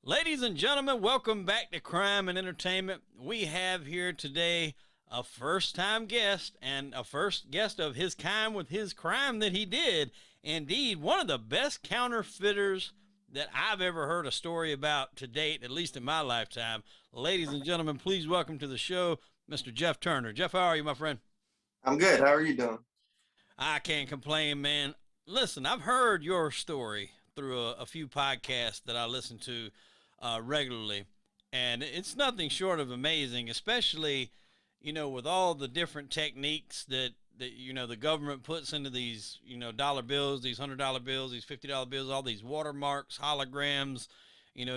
Ladies and gentlemen, welcome back to Crime and Entertainment. We have here today a first-time guest and a first guest of his kind with his crime that he did. Indeed, one of the best counterfeiters that I've ever heard a story about to date, at least in my lifetime. Ladies and gentlemen, please welcome to the show, Mr. Jeff Turner. Jeff, how are you, my friend? I'm good. How are you doing? I can't complain, man. Listen, I've heard your story through a few podcasts that I listen to regularly, and it's nothing short of amazing, especially, with all the different techniques that the government puts into these, dollar bills, these $100 bills, these $50 bills, all these watermarks, holograms,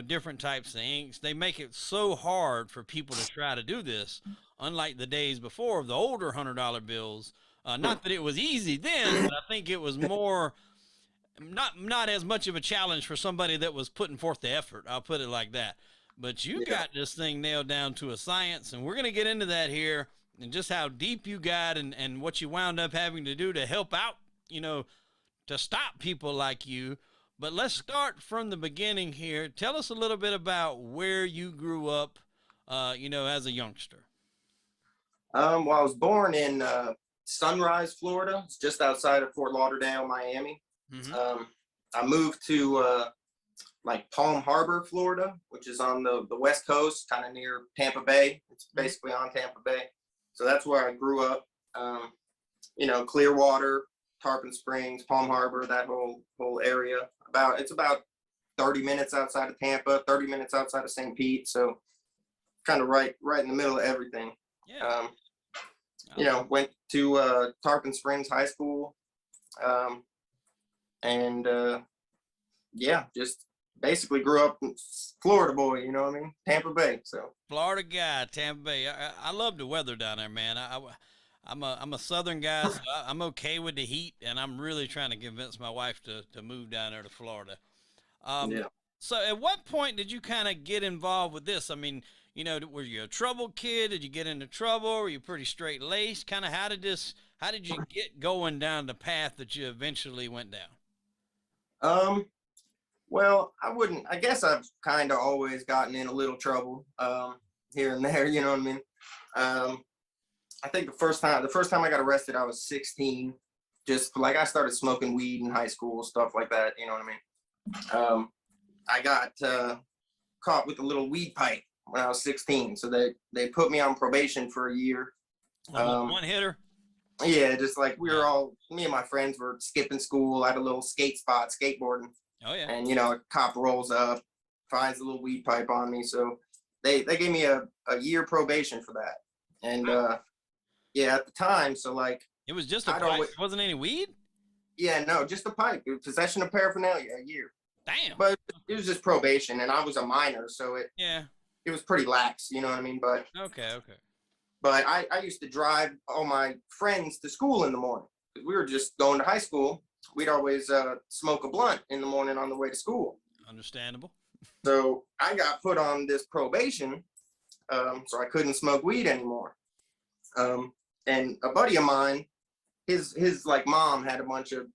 different types of inks. They make it so hard for people to try to do this, unlike the days before of the older $100 bills. Not that it was easy then, but I think it was more not as much of a challenge for somebody that was putting forth the effort. I'll put it like that. But you Yeah. got this thing nailed down to a science, and we're going to get into that here and just how deep you got and what you wound up having to do to help out, to stop people like you. But let's start from the beginning here. Tell us a little bit about where you grew up, as a youngster. Well, I was born in Sunrise, Florida. It's just outside of Fort Lauderdale, Miami. Mm-hmm. I moved to like Palm Harbor, Florida, which is on the West Coast, kind of near Tampa Bay. It's basically on Tampa Bay. So that's where I grew up. Clearwater, Tarpon Springs, Palm Harbor, that whole area. It's about 30 minutes outside of Tampa, 30 minutes outside of St. Pete. So kind of right in the middle of everything. Yeah. Went to Tarpon Springs High School. Just basically grew up in Florida boy, you know what I mean? Tampa Bay. So Florida guy, Tampa Bay. I love the weather down there, man. I'm a Southern guy, so I'm okay with the heat, and I'm really trying to convince my wife to move down there to Florida. yeah. So at what point did you kind of get involved with this? I mean, were you a troubled kid? Did you get into trouble? Were you pretty straight laced? Kind of how did you get going down the path that you eventually went down? Well, I guess I've kind of always gotten in a little trouble here and there, you know what I mean? I think the first time I got arrested, I was 16. Just like I started smoking weed in high school, stuff like that, you know what I mean? I got caught with a little weed pipe when I was 16. So they put me on probation for a year. One hitter? Yeah, just like me and my friends were skipping school at a little skate spot, skateboarding. Oh, yeah. And, a cop rolls up, finds a little weed pipe on me. So they gave me a year probation for that. And at the time, so like. It was just a pipe? It wasn't any weed? Yeah, no, just a pipe. It was possession of paraphernalia, a year. Damn. But it was just probation, and I was a minor, so it was pretty lax, you know what I mean? But okay. But I used to drive all my friends to school in the morning because we were just going to high school. We'd always smoke a blunt in the morning on the way to school. Understandable. So I got put on this probation, so I couldn't smoke weed anymore. And a buddy of mine, his like mom had a bunch of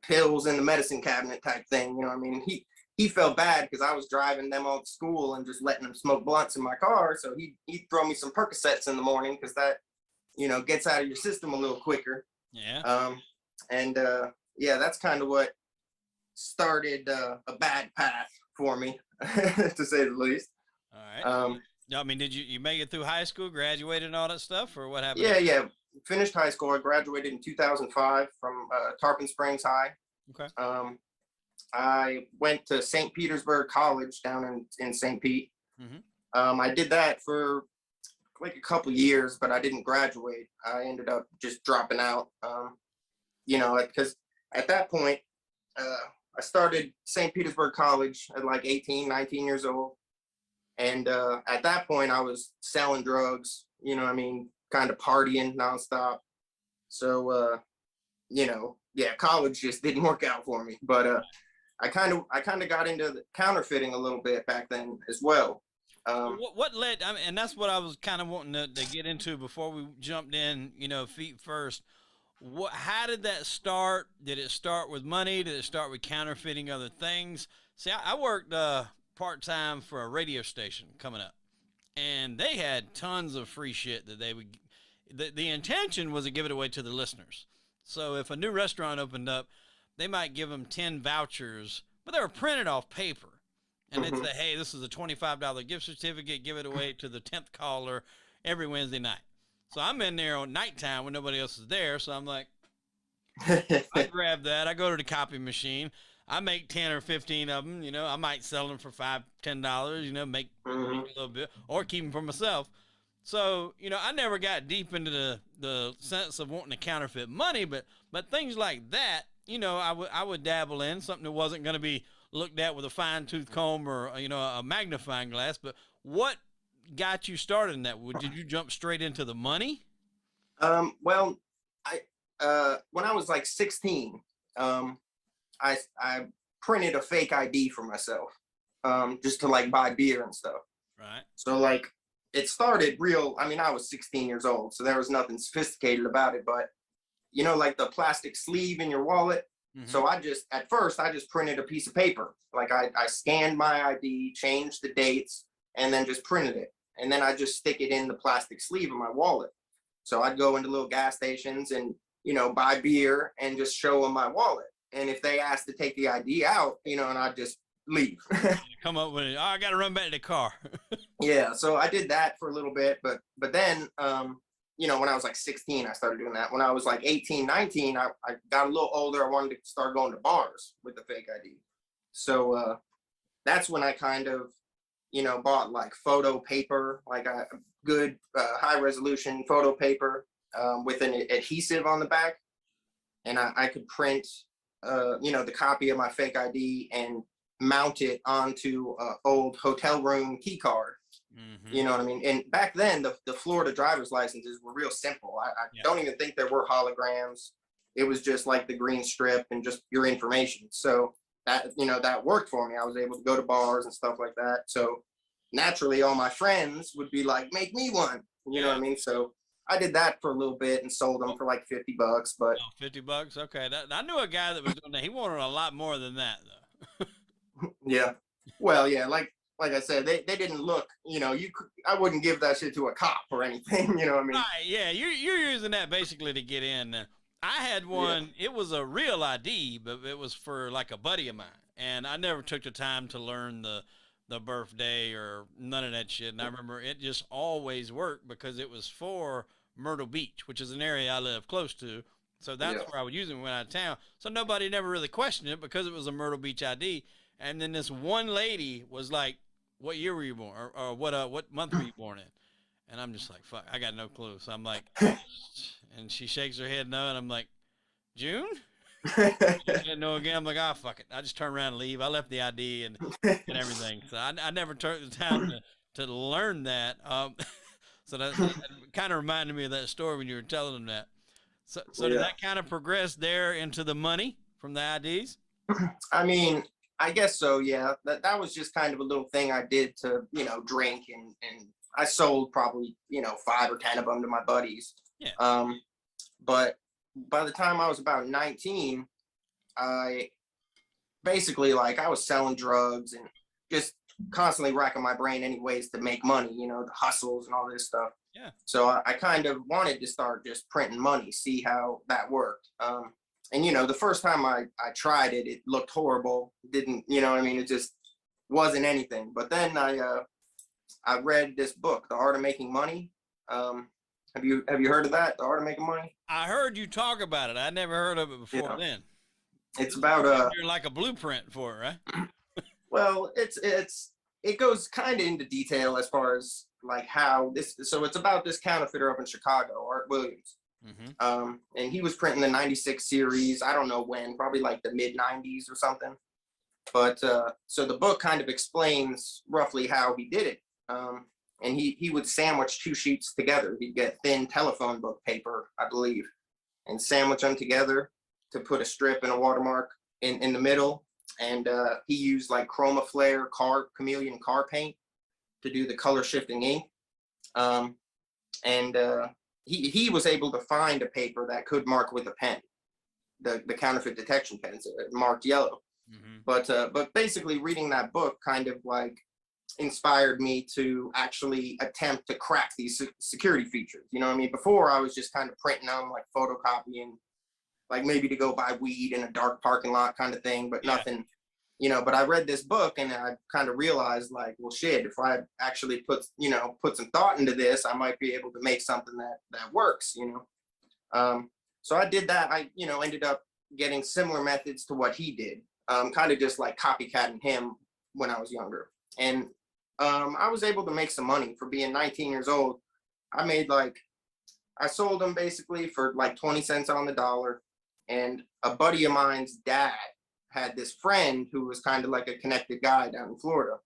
pills in the medicine cabinet type thing. You know what I mean? He felt bad because I was driving them all to school and just letting them smoke blunts in my car. So he'd throw me some Percocets in the morning because that, gets out of your system a little quicker. Yeah. That's kind of what started a bad path for me, to say the least. All right. I mean, did you make it through high school, graduated and all that stuff, or what happened? Yeah. Finished high school. I graduated in 2005 from Tarpon Springs High. Okay. I went to St. Petersburg College down in St. Pete. Mm-hmm. I did that for like a couple years, but I didn't graduate. I ended up just dropping out, because at that point, I started St. Petersburg College at like 18, 19 years old. And at that point, I was selling drugs, kind of partying nonstop. So, college just didn't work out for me. But I kind of got into the counterfeiting a little bit back then as well. What led? I mean, and that's what I was kind of wanting to get into before we jumped in. Feet first. How did that start? Did it start with money? Did it start with counterfeiting other things? See, I worked part-time for a radio station coming up, and they had tons of free shit that they would. The intention was to give it away to the listeners. So if a new restaurant opened up, they might give them 10 vouchers, but they were printed off paper. And they'd say, hey, this is a $25 gift certificate. Give it away to the 10th caller every Wednesday night. So I'm in there on nighttime when nobody else is there. So I'm like, I grab that. I go to the copy machine. I make 10 or 15 of them. You know, I might sell them for $5, $10, you know, make a little bit, or keep them for myself. So, you know, I never got deep into the sense of wanting to counterfeit money, but things like that, you know, I would dabble in something that wasn't going to be looked at with a fine tooth comb or, you know, a magnifying glass. But what got you started in that? Did you jump straight into the money? Well, when I was like 16, I printed a fake ID for myself, just to like buy beer and stuff. Right. So like it started real. I mean, I was 16 years old, so there was nothing sophisticated about it, but you know, like the plastic sleeve in your wallet. So at first I just printed a piece of paper. Like I scanned my ID, changed the dates, and then just printed it. And then I just stick it in the plastic sleeve of my wallet. So I'd go into little gas stations and, you know, buy beer and just show them my wallet. And if they asked to take the ID out, you know, and I'd just leave. Come up with it. Oh, I got to run back to the car. Yeah. So I did that for a little bit, but then, you know, when I was like 16, I started doing that. When I was like 18, 19, I got a little older. I wanted to start going to bars with the fake ID. So that's when I kind of, you know, bought like photo paper, like a good high resolution photo paper with an adhesive on the back. And I could print, you know, the copy of my fake ID and mount it onto an old hotel room key card. You know what I mean? And back then, the Florida driver's licenses were real simple. I don't even think there were holograms. It was just like the green strip and just your information. So that, you know, that worked for me. I was able to go to bars and stuff like that. So naturally, all my friends would be like, make me one. You know what I mean? So I did that for a little bit and sold them for like $50. But $50? Okay. I knew a guy that was doing that. He wanted a lot more than that, though. Yeah. Well, yeah, like I said, they didn't look, you know, I wouldn't give that shit to a cop or anything, you know what I mean? Right, yeah, you're using that basically to get in. I had one, it was a real ID, but it was for like a buddy of mine. And I never took the time to learn the birthday or none of that shit. And I remember it just always worked because it was for Myrtle Beach, which is an area I live close to. So that's where I would use it when I went out of town. So nobody never really questioned it because it was a Myrtle Beach ID. And then this one lady was like, what year were you born? Or what month were you born in? And I'm just like, fuck, I got no clue. So I'm like, and she shakes her head no. And I'm like, June? She didn't know again. I'm like, ah, fuck it. I just turn around and leave. I left the ID and everything. So I never took the time to learn that. So that kind of reminded me of that story when you were telling them that. So did that kind of progress there into the money from the IDs? I mean, I guess so, yeah. That was just kind of a little thing I did to, you know, drink, and I sold probably, you know, 5 or 10 of them to my buddies. Yeah. But by the time I was about 19, I basically, like, I was selling drugs and just constantly racking my brain any ways to make money, you know, the hustles and all this stuff. Yeah. So I kind of wanted to start just printing money, see how that worked. And, you know, the first time I tried it, it looked horrible. Didn't, you know what I mean? It just wasn't anything. But then I read this book, The Art of Making Money. Have you heard of that? The Art of Making Money? I heard you talk about it. I never heard of it before then. It's about you're like a blueprint for it, right? Well, it goes kind of into detail as far as like how this. So it's about this counterfeiter up in Chicago, Art Williams. And he was printing the 96 series. I don't know when, probably like the mid 90s or something. But so the book kind of explains roughly how he did it. And he would sandwich 2 sheets together. He'd get thin telephone book paper, I believe, and sandwich them together to put a strip and a watermark in the middle. And he used like chroma flare chameleon car paint to do the color shifting ink. He was able to find a paper that could mark with a pen, the counterfeit detection pens, marked yellow. But basically reading that book kind of like inspired me to actually attempt to crack these security features. You know what I mean? Before I was just kind of printing them, like photocopying, like maybe to go buy weed in a dark parking lot kind of thing, but Yeah. nothing, you know. But I read this book and I kind of realized like, well, shit, if I actually put some thought into this, I might be able to make something that works, you know. So I did that. I, you know, ended up getting similar methods to what he did, kind of just like copycatting him when I was younger. And I was able to make some money for being 19 years old. I made like, I sold them basically for like 20 cents on the dollar. And a buddy of mine's dad had this friend who was kind of like a connected guy down in Florida.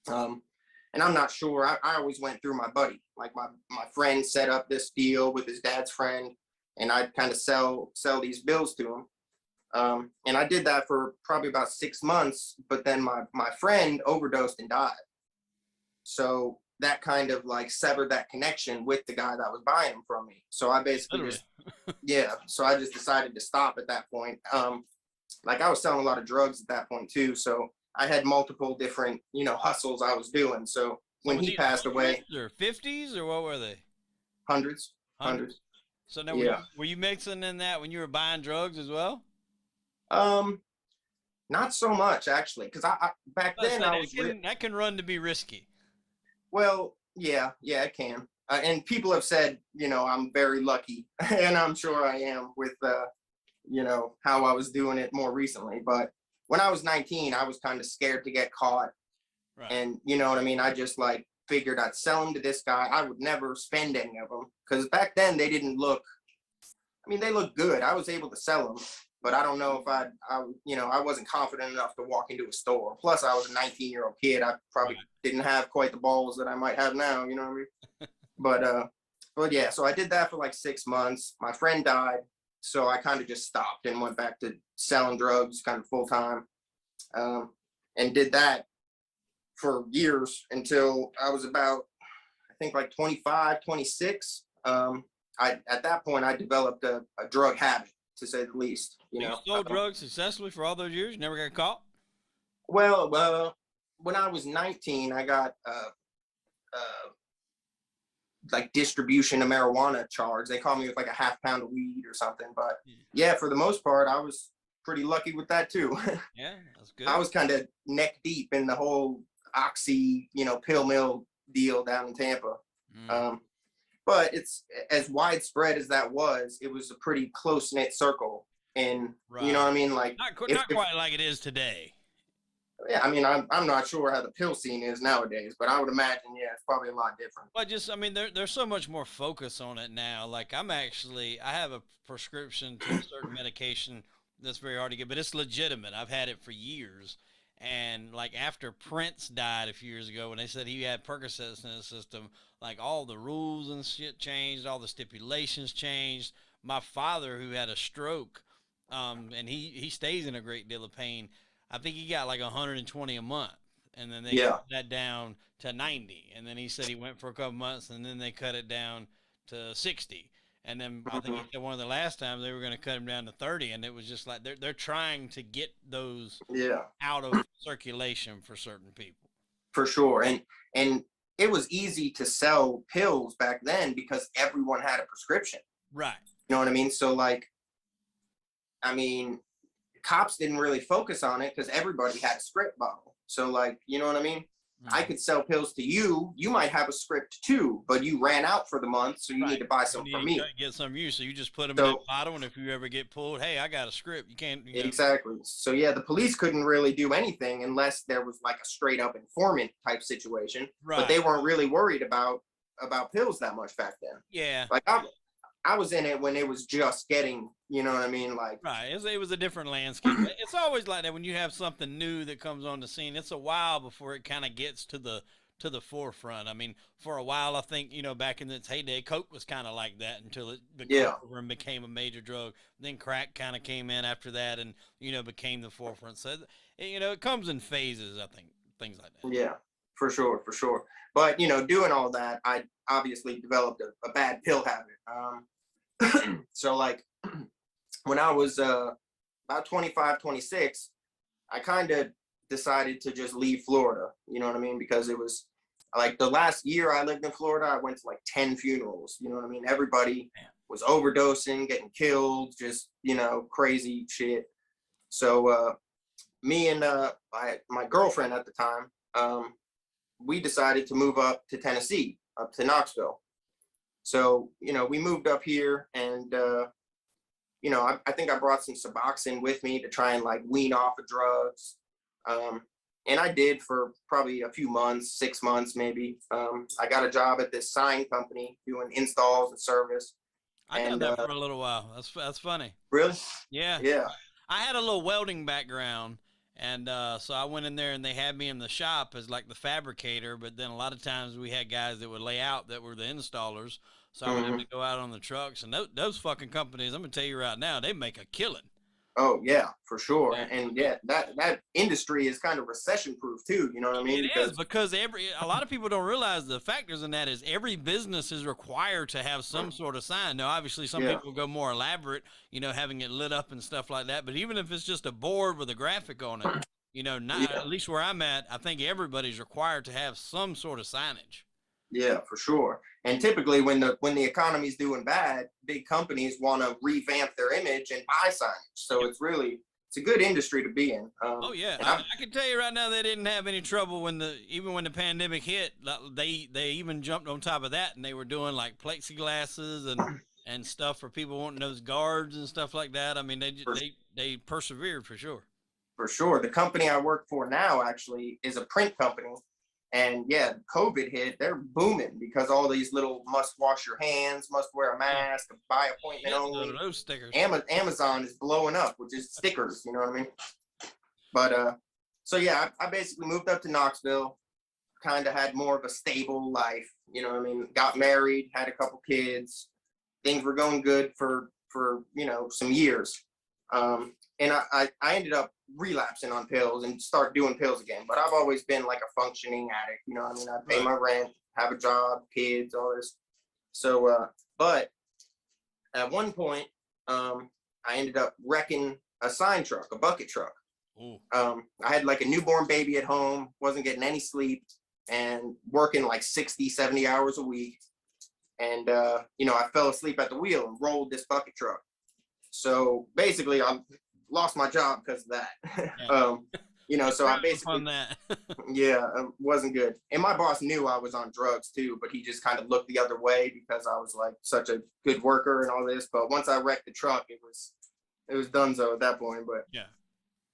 And I'm not sure, I always went through my buddy. Like my friend set up this deal with his dad's friend, and I'd kind of sell these bills to him. And I did that for probably about 6 months, but then my friend overdosed and died. So that kind of like severed that connection with the guy that was buying them from me. So I basically so I just decided to stop at that point. Like I was selling a lot of drugs at that point too. So I had multiple different, you know, hustles I was doing. So when he passed away, or 50s or what were they? Hundreds. So now Yeah. were you mixing in that when you were buying drugs as well? Not so much actually, because I back then I was that can run to be risky. Well, yeah, it can. And people have said, you know, I'm very lucky, and I'm sure I am with, you know, how I was doing it more recently. But when I was 19, I was kind of scared to get caught. Right. And you know what I mean? I just like figured I'd sell them to this guy. I would never spend any of them because back then they didn't look, I mean, they looked good. I was able to sell them, but I don't know if I you know, I wasn't confident enough to walk into a store. Plus, I was a 19-year-old kid. I probably didn't have quite the balls that I might have now. You know what I mean? But yeah, so I did that for like 6 months. My friend died, so I kind of just stopped and went back to selling drugs kind of full time, and did that for years until I was about, I think like 25, 26. At that point, I developed a drug habit, to say the least. You sold drugs successfully for all those years? You never got caught? Well, when I was 19, I got like distribution of marijuana charge. They called me with like a half pound of weed or something. But yeah, for the most part, I was pretty lucky with that too. Yeah, that's good. I was kind of neck deep in the whole Oxy, you know, pill mill deal down in Tampa. But it's as widespread as that was, it was a pretty close knit circle. And you know what I mean? Like not quite like it is today. Yeah, I mean, I'm not sure how the pill scene is nowadays, but I would imagine, yeah, it's probably a lot different. But just, I mean, there's so much more focus on it now. Like I have a prescription to a certain medication that's very hard to get, but it's legitimate. I've had it for years. And like after Prince died a few years ago, when they said he had Percocets in his system, like all the rules and shit changed, all the stipulations changed. My father, who had a stroke, and he stays in a great deal of pain. I think he got like 120 a month, and then they cut that down to 90. And then he said he went for a couple months, and then they cut it down to 60. And then I think he said one of the last times they were going to cut him down to 30, and it was just like they're trying to get those out of circulation for certain people. For sure, and it was easy to sell pills back then because everyone had a prescription. Right. You know what I mean? So like, I mean, cops didn't really focus on it because everybody had a script bottle. So like, you know what I mean? I could sell pills to you. You might have a script too, but you ran out for the month, so you need to buy some from me. Get some you, so you just put them in that bottle, and if you ever get pulled, hey, I got a script. You can't. You know. Exactly. So yeah, the police couldn't really do anything unless there was like a straight up informant type situation. Right. But they weren't really worried about pills that much back then. Yeah. Like I was in it when it was just getting, you know what I mean? Like, right. It was a different landscape. It's always like that when you have something new that comes on the scene. It's a while before it kind of gets to the forefront. I mean, for a while, I think, you know, back in its heyday, Coke was kind of like that until it became a major drug. Then crack kind of came in after that and, you know, became the forefront. So, you know, it comes in phases, I think, things like that. Yeah, for sure. But, you know, doing all that, I obviously developed a bad pill habit. So like when I was about 25, 26, I kind of decided to just leave Florida, you know what I mean? Because it was like the last year I lived in Florida, I went to like 10 funerals, you know what I mean? Everybody was overdosing, getting killed, just, you know, crazy shit. So me and my girlfriend at the time, we decided to move up to Tennessee, up to Knoxville. So, you know, we moved up here and, you know, I think I brought some Suboxone with me to try and like wean off of drugs. And I did for probably a few months, 6 months maybe. I got a job at this sign company doing installs and service. I got And that for a little while. That's funny. really? Yeah. Yeah. I had a little welding background, and so I went in there and they had me in the shop as like the fabricator. But then a lot of times we had guys that would lay out that were the installers, so I would have to go out on the trucks. And those fucking companies, I'm gonna tell you right now, they make a killing. Oh yeah, for sure. Yeah. And yeah, that industry is kind of recession proof too. You know what I mean? It is because a lot of people don't realize the factors in that is every business is required to have some sort of sign. Now, obviously, some people go more elaborate, you know, having it lit up and stuff like that. But even if it's just a board with a graphic on it, you know, not at least where I'm at, I think everybody's required to have some sort of signage. Yeah, for sure. And typically when the economy's doing bad, big companies want to revamp their image and buy signage. So it's a good industry to be in. Oh yeah, I can tell you right now they didn't have any trouble when the pandemic hit. They even jumped on top of that and they were doing like plexiglasses and stuff for people wanting those guards and stuff like that. I mean they persevered for sure. For sure. The company I work for now actually is a print company. And yeah, COVID hit, they're booming because all these little must wash your hands, must wear a mask, by appointment only. Those stickers. Amazon is blowing up with just stickers, you know what I mean? But so yeah, I basically moved up to Knoxville, kind of had more of a stable life, you know what I mean? Got married, had a couple kids, things were going good for you know, some years. And I ended up relapsing on pills and start doing pills again. But I've always been like a functioning addict, you know what I mean? I pay my rent, have a job, kids, all this. So, but at one point, I ended up wrecking a sign truck, a bucket truck. I had like a newborn baby at home, wasn't getting any sleep and working like 60, 70 hours a week. And, you know, I fell asleep at the wheel and rolled this bucket truck. So basically I lost my job because of that. Yeah. You know, so I basically, that. yeah, it wasn't good. And my boss knew I was on drugs too, but he just kind of looked the other way because I was like such a good worker and all this. But once I wrecked the truck, it was donezo at that point.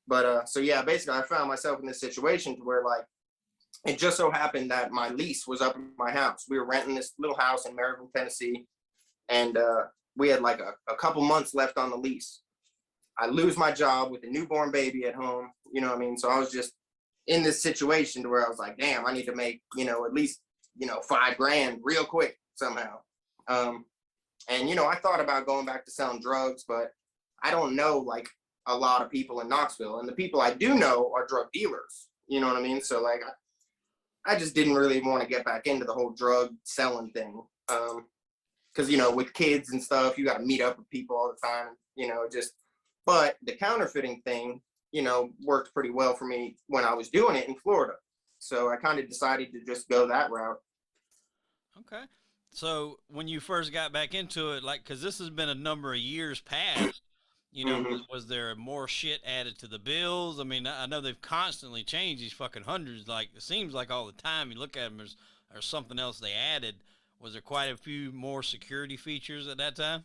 But so yeah, basically I found myself in this situation to where like, it just so happened that my lease was up in my house. We were renting this little house in Maryville, Tennessee. And we had like a couple months left on the lease. I lose my job with a newborn baby at home, you know what I mean? So I was just in this situation to where I was like, damn, I need to make, you know, at least, you know, $5,000 real quick somehow. And, you know, I thought about going back to selling drugs, but I don't know like a lot of people in Knoxville. And the people I do know are drug dealers, you know what I mean? So like, I just didn't really want to get back into the whole drug selling thing. Because, you know, with kids and stuff, you got to meet up with people all the time, you know, but the counterfeiting thing, you know, worked pretty well for me when I was doing it in Florida. So I kind of decided to just go that route. Okay. So when you first got back into it, like, because this has been a number of years past, you know, was there more shit added to the bills? I mean, I know they've constantly changed these fucking 100's. Like, it seems like all the time you look at them, there's something else they added. Was there quite a few more security features at that time?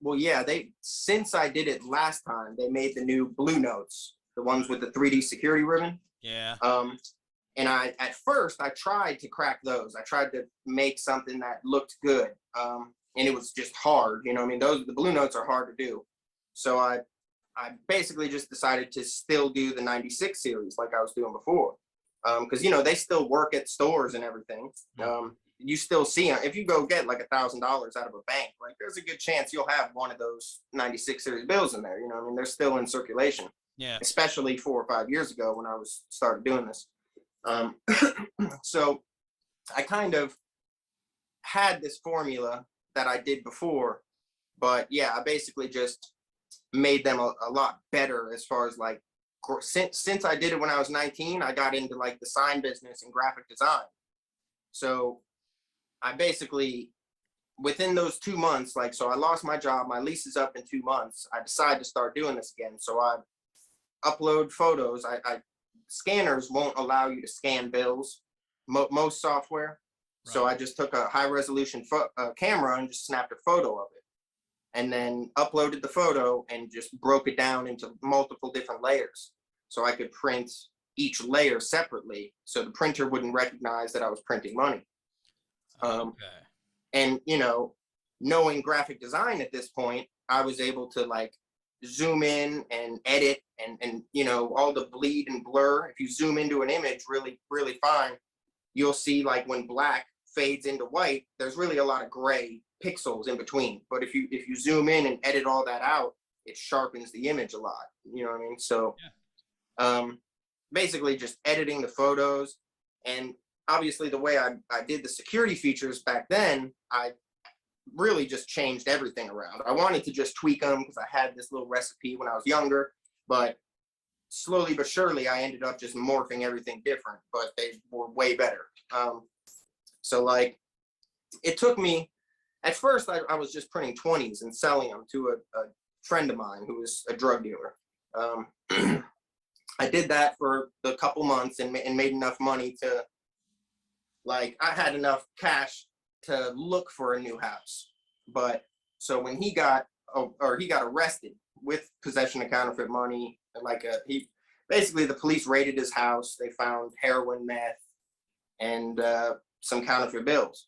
Well, yeah, since I did it last time, they made the new blue notes, the ones with the 3D security ribbon. Yeah. And at first I tried to crack those. I tried to make something that looked good. And it was just hard, you know what I mean? The blue notes are hard to do. So I basically just decided to still do the 96 series like I was doing before. Because, you know, they still work at stores and everything. You still see them. If you go get like $1,000 out of a bank, like there's a good chance you'll have one of those 96 series bills in there. You know what I mean? They're still in circulation. Yeah. Especially 4 or 5 years ago when I started doing this. So I kind of had this formula that I did before, but yeah, I basically just made them a lot better as far as like since I did it when I was 19, I got into like the sign business and graphic design. So I basically, within those 2 months, like, so I lost my job, my lease is up in 2 months. I decided to start doing this again. So I upload photos. Scanners won't allow you to scan bills, most software. Right. So I just took a high resolution camera and just snapped a photo of it, and then uploaded the photo and just broke it down into multiple different layers. So I could print each layer separately, so the printer wouldn't recognize that I was printing money. Okay. And, you know, knowing graphic design at this point, I was able to like zoom in and edit and you know, all the bleed and blur. If you zoom into an image really, really fine, you'll see like when black fades into white, there's really a lot of gray pixels in between. But if you zoom in and edit all that out, it sharpens the image a lot. You know what I mean? So basically just editing the photos. And obviously the way I did the security features back then, I really just changed everything around. I wanted to just tweak them because I had this little recipe when I was younger, but slowly but surely I ended up just morphing everything different, but they were way better. So like it took me, at first I was just printing 20s and selling them to a friend of mine who was a drug dealer. I did that for a couple months and made enough money to, like, I had enough cash to look for a new house. But so when he got arrested with possession of counterfeit money, like basically the police raided his house. They found heroin, meth, and some counterfeit bills.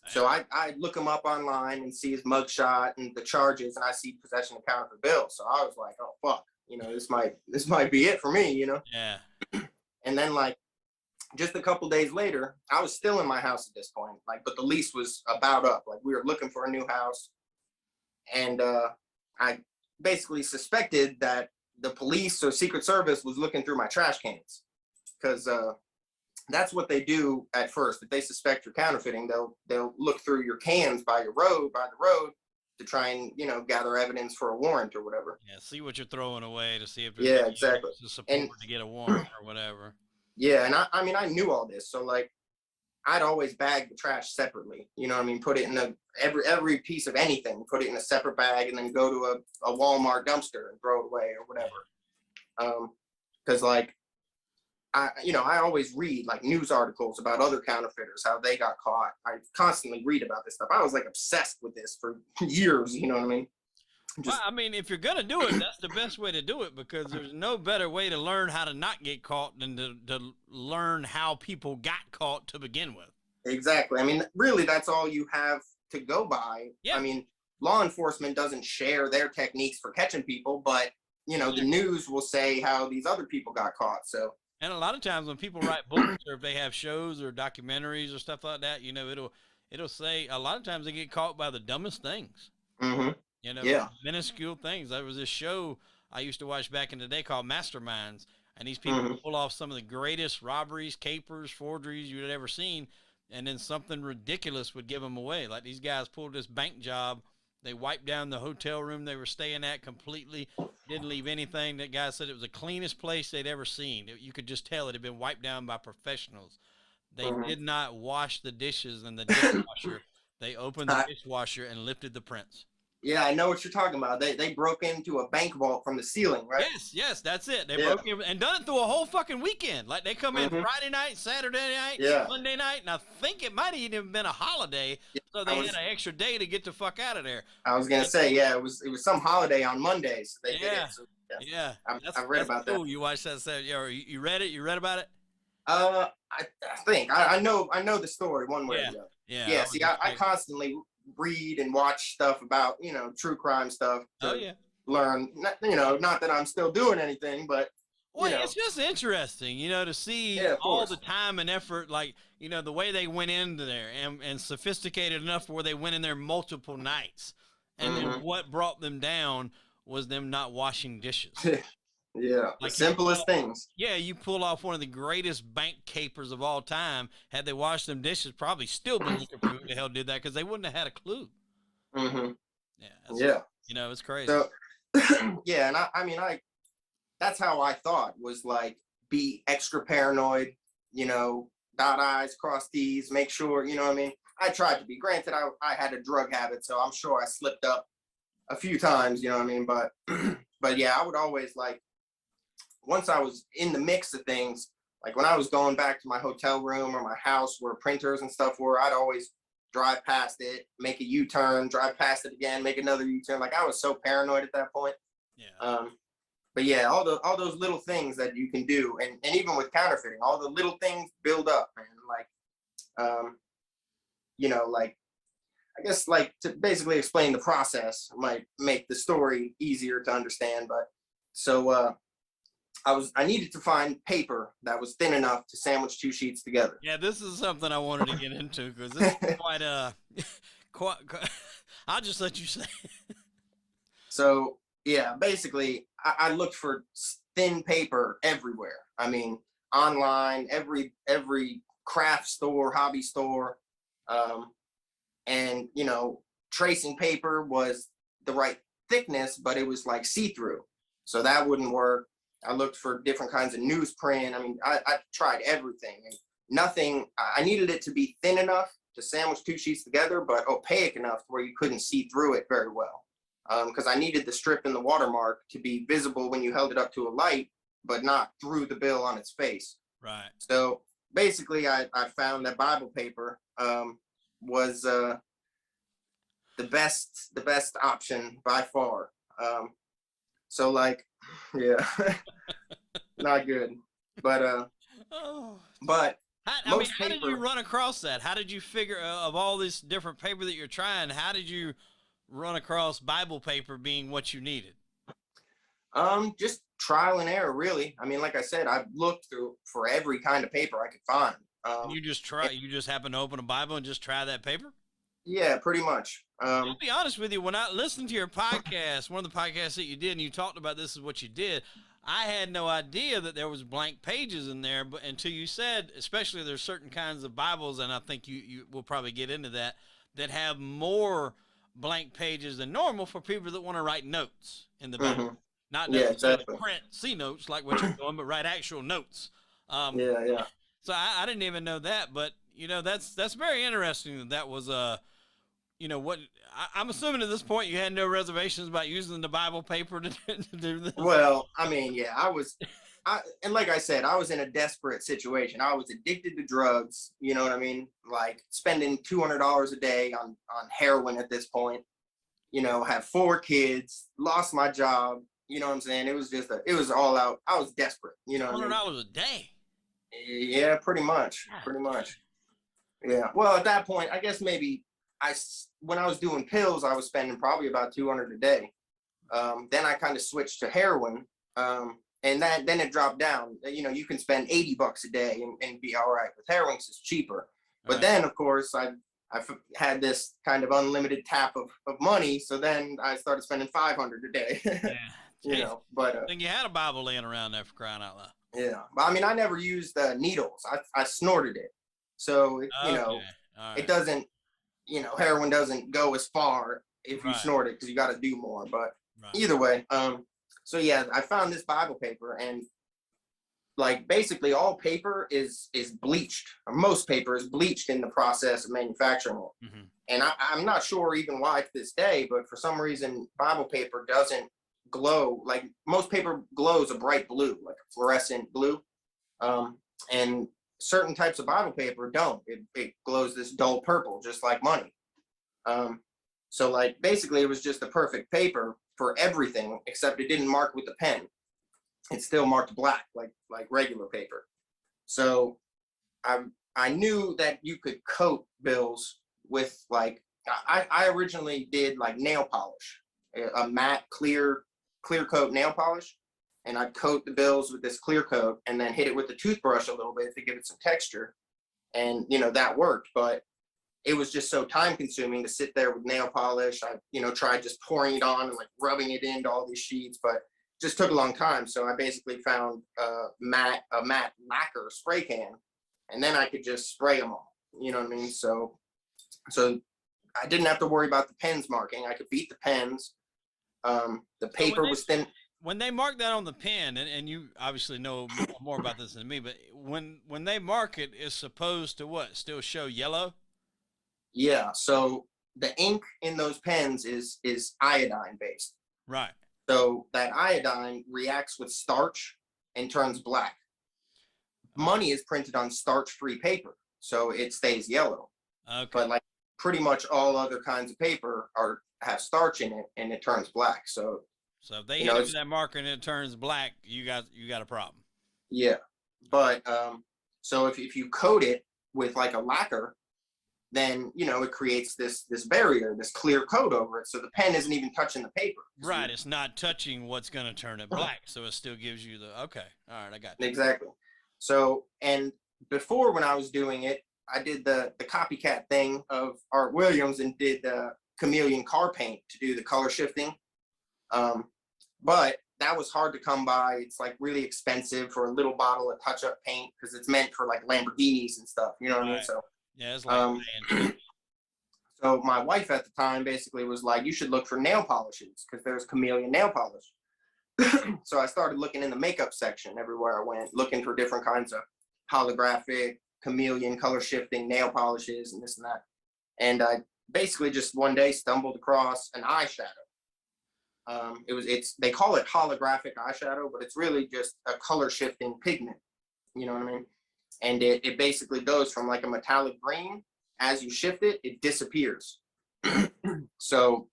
So I look him up online and see his mugshot and the charges, and I see possession of counterfeit bills. So I was like, oh fuck, you know, this might be it for me, you know? Yeah. And then like just a couple days later, I was still in my house at this point, like, but the lease was about up. Like we were looking for a new house, and I basically suspected that the police or Secret Service was looking through my trash cans, because that's what they do at first. If they suspect you're counterfeiting, they'll look through your cans by the road to try and, you know, gather evidence for a warrant or whatever. Yeah, see what you're throwing away to see if there's exactly support to get a warrant or whatever. Yeah, and I mean I knew all this, so like I'd always bag the trash separately. You know what I mean? Put it in every piece of anything, put it in a separate bag, and then go to a Walmart dumpster and throw it away or whatever. Because like I always read like news articles about other counterfeiters, how they got caught. I constantly read about this stuff. I was like obsessed with this for years. You know what I mean? Well, I mean, if you're gonna do it, that's the best way to do it, because there's no better way to learn how to not get caught than to learn how people got caught to begin with. Exactly. I mean, really, that's all you have to go by. Yeah. I mean, law enforcement doesn't share their techniques for catching people, but you know, the news will say how these other people got caught. So. And a lot of times when people write books or if they have shows or documentaries or stuff like that, you know, it'll say a lot of times they get caught by the dumbest things. Mm-hmm. You know, minuscule things. There was this show I used to watch back in the day called Masterminds, and these people pull off some of the greatest robberies, capers, forgeries you'd ever seen, and then something ridiculous would give them away. Like these guys pulled this bank job. They wiped down the hotel room they were staying at completely, didn't leave anything. That guy said it was the cleanest place they'd ever seen. You could just tell it had been wiped down by professionals. They did not wash the dishes in the dishwasher. They opened the dishwasher and lifted the prints. Yeah, I know what you're talking about. They broke into a bank vault from the ceiling, right? Yes, that's it. They broke in and done it through a whole fucking weekend. Like they come in Friday night, Saturday night, Monday night, and I think it might have even been a holiday, so they had an extra day to get the fuck out of there. I was gonna say, it was some holiday on Monday, so they did it. So, I read about that. You watched that? You read it? You read about it? I think I know the story one way or the other. Yeah. See, I constantly read and watch stuff about, you know, true crime stuff to learn, you know, not that I'm still doing anything, but it's just interesting, you know, to see all the time and effort, like, you know, the way they went into there and sophisticated enough where they went in there multiple nights, and then what brought them down was them not washing dishes. Like the simplest things. Yeah, you pull off one of the greatest bank capers of all time. Had they washed them dishes, probably still been looking for who the hell did that, because they wouldn't have had a clue. You know, it's crazy. So, and I mean, that's how I thought, was like, be extra paranoid, you know, dot I's, cross T's, make sure, you know what I mean? I tried to be. Granted, I had a drug habit, so I'm sure I slipped up a few times, you know what I mean? But but yeah, I would always like, once I was in the mix of things, like when I was going back to my hotel room or my house where printers and stuff were, I'd always drive past it, make a U-turn, drive past it again, make another U-turn. Like I was so paranoid at that point. Yeah. But yeah, all those little things that you can do, and even with counterfeiting, all the little things build up, man. Like, you know, like, I guess like to basically explain the process might make the story easier to understand. But so I needed to find paper that was thin enough to sandwich two sheets together. Yeah, this is something I wanted to get into because this is quite quite. I'll just let you say. So yeah, basically, I looked for thin paper everywhere. I mean, online, every craft store, hobby store, and you know, tracing paper was the right thickness, but it was like see-through, so that wouldn't work. I looked for different kinds of newsprint. I mean, I tried everything, and nothing. I needed it to be thin enough to sandwich two sheets together, but opaque enough where you couldn't see through it very well. Because I needed the strip and the watermark to be visible when you held it up to a light, but not through the bill on its face. Right. So basically, I found that Bible paper was the best option by far. So like, yeah, not good, but Oh. but I mean, how did you run across that? How did you figure of all this different paper that you're trying? How did you run across Bible paper being what you needed? Just trial and error, really. I mean, like I said, I've looked through for every kind of paper I could find. You just try. You just happen to open a Bible and just try that paper. Yeah, pretty much. I'll be honest with you. When I listened to your podcast, one of the podcasts that you did, and you talked about this is what you did, I had no idea that there was blank pages in there. But until you said, especially there's certain kinds of Bibles, and I think you will probably get into that, that have more blank pages than normal for people that want to write notes in the back. Not necessarily print C notes like what you're doing, but write actual notes. Yeah. So I didn't even know that, but you know that's very interesting. That was you know what I'm assuming at this point you had no reservations about using the Bible paper to do this. Well, I mean, yeah, and like I said, I was in a desperate situation. I was addicted to drugs. You know what I mean? Like spending $200 a day on heroin at this point. You know, have 4 kids, lost my job. You know what I'm saying? It was just it was all out. I was desperate. You know what I mean? $200 a day. Yeah, pretty much. Pretty much. Yeah. Well, at that point, I guess maybe when I was doing pills, I was spending probably about 200 a day. Then I kind of switched to heroin, and then it dropped down. You know, you can spend $80 a day and be all right. With heroin, it's cheaper. But then, of course, I've had this kind of unlimited tap of money, so then I started spending 500 a day. Yeah. You know, but then you had a Bible laying around there for crying out loud. Yeah, but I mean, I never used needles. I snorted it, so you know, it doesn't. You know, heroin doesn't go as far if you snort it because you got to do more. But either way, so yeah, I found this Bible paper, and like basically all paper is bleached. Or most paper is bleached in the process of manufacturing it. And I'm not sure even why to this day, but for some reason, Bible paper doesn't glow. Like most paper glows a bright blue, like a fluorescent blue. And certain types of Bible paper don't. It glows this dull purple, just like money. So like basically it was just the perfect paper for everything, except it didn't mark with the pen. It still marked black, like regular paper. So I knew that you could coat bills with like, I originally did like nail polish, a matte clear coat nail polish. And I'd coat the bills with this clear coat and then hit it with the toothbrush a little bit to give it some texture. And, you know, that worked, but it was just so time consuming to sit there with nail polish. I, you know, tried just pouring it on and like rubbing it into all these sheets, but it just took a long time. So I basically found a matte lacquer spray can, and then I could just spray them all, you know what I mean? So I didn't have to worry about the pens marking. I could beat the pens. The paper was thin. when they mark that on the pen, and you obviously know more about this than me, but when they mark it, it's supposed to what? Still show yellow? Yeah. So the ink in those pens is iodine based. Right. So that iodine reacts with starch and turns black. Okay. Money is printed on starch-free paper, so it stays yellow. Okay. But like pretty much all other kinds of paper are have starch in it, and it turns black. So So if they you hit know, it with it's that marker and it turns black, you got a problem. yeah. But so if you coat it with like a lacquer, then it creates this barrier, this clear coat over it, so the pen isn't even touching the paper. Right. It's not touching what's going to turn it black, so it still gives you the okay. All right, I got you. Exactly. So, and before when I was doing it, I did the copycat thing of Art Williams and did chameleon car paint to do the color shifting. But that was hard to come by. It's like really expensive for a little bottle of touch-up paint because it's meant for like Lamborghinis and stuff. You know what I mean? Right. So, Yeah, it's like um, so my wife at the time basically was like, "You should look for nail polishes because there's chameleon nail polish." So I started looking in the makeup section everywhere I went, looking for different kinds of holographic, chameleon, color shifting nail polishes and this and that. And I basically just one day stumbled across an eyeshadow. They call it holographic eyeshadow, but it's really just a color shifting pigment. You know what I mean? And it basically goes from like a metallic green. As you shift it, it disappears. So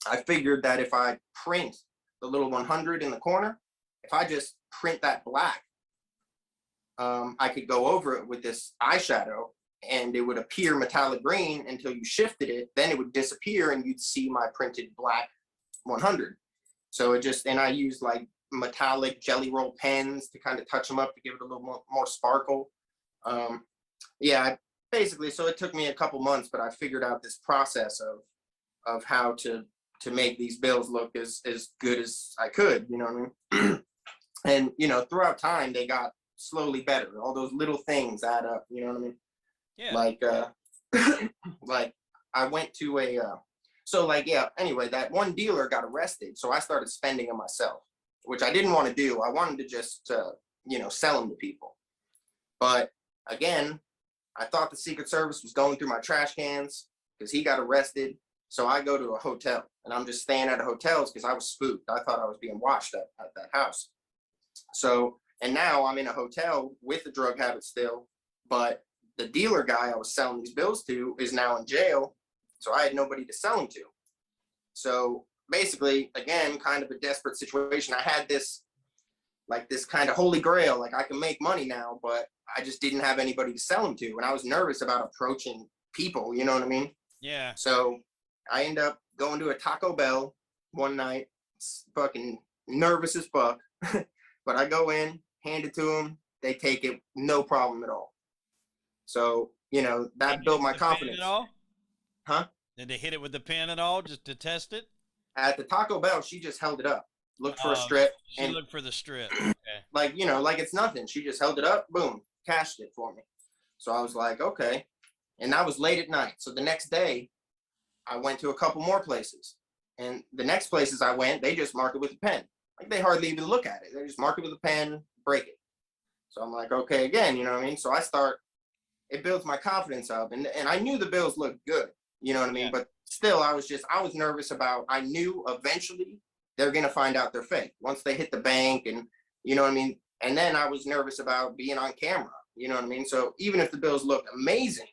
I figured that if I print the little 100 in the corner, if I just print that black, I could go over it with this eyeshadow and it would appear metallic green until you shifted it. Then it would disappear and you'd see my printed black 100. So and I used like metallic jelly roll pens to kind of touch them up to give it a little more sparkle. Yeah, basically, so it took me a couple months, but I figured out this process of how to make these bills look as good as I could, you know what I mean? And throughout time they got slowly better. All those little things add up, you know what I mean? yeah. Like like I went to anyway, that one dealer got arrested, so I started spending them myself, which I didn't want to do. I wanted to just sell them to people. But again, I thought the Secret Service was going through my trash cans because he got arrested. So I go to a hotel and I'm just staying at a hotels because I was spooked. I thought I was being watched at that house. So, and now I'm in a hotel with a drug habit still, but the dealer guy I was selling these bills to is now in jail. So I had nobody to sell them to. So basically, again, kind of a desperate situation. I had this kind of holy grail, like I can make money now, but I just didn't have anybody to sell them to. And I was nervous about approaching people, you know what I mean? Yeah. So I end up going to a Taco Bell one night, fucking nervous as fuck. But I go in, hand it to them, they take it, no problem at all. So, that built my confidence. At all? Huh? Did they hit it with the pen at all just to test it? At the Taco Bell, she just held it up, looked for a strip. She looked for the strip. Okay. Like it's nothing. She just held it up, boom, cashed it for me. So I was like, okay. And that was late at night. So the next day, I went to a couple more places. And the next places I went, they just mark it with a pen. Like they hardly even look at it. They just mark it with a pen, break it. So I'm like, okay, again, you know what I mean? So it builds my confidence up. And I knew the bills looked good, you know what I mean? Yeah. But still, I was nervous I knew eventually they're going to find out they're fake once they hit the bank and, you know what I mean? And then I was nervous about being on camera, you know what I mean? So even if the bills looked amazing,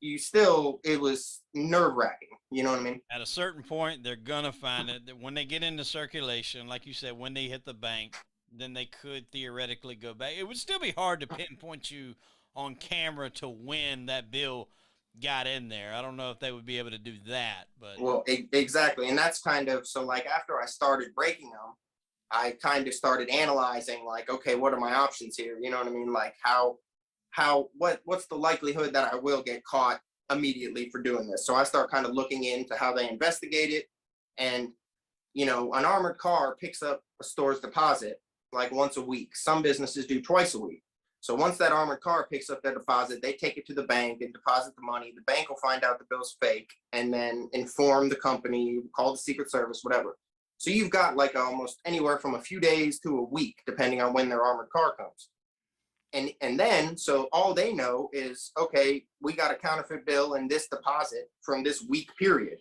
it was nerve wracking, you know what I mean? At a certain point, they're going to find it. When they get into circulation, like you said, when they hit the bank, then they could theoretically go back. It would still be hard to pinpoint you on camera to when that bill got in there. I don't know if they would be able to do that, but well, exactly. And that's kind of, so like after I started breaking them, I kind of started analyzing like, okay, what are my options here? You know what I mean? Like what's the likelihood that I will get caught immediately for doing this? So I start kind of looking into how they investigate it. And, an armored car picks up a store's deposit like once a week. Some businesses do twice a week. So once that armored car picks up their deposit, they take it to the bank and deposit the money. The bank will find out the bill's fake and then inform the company, call the Secret Service, whatever. So you've got like almost anywhere from a few days to a week, depending on when their armored car comes. And then, so all they know is, okay, we got a counterfeit bill and this deposit from this week period.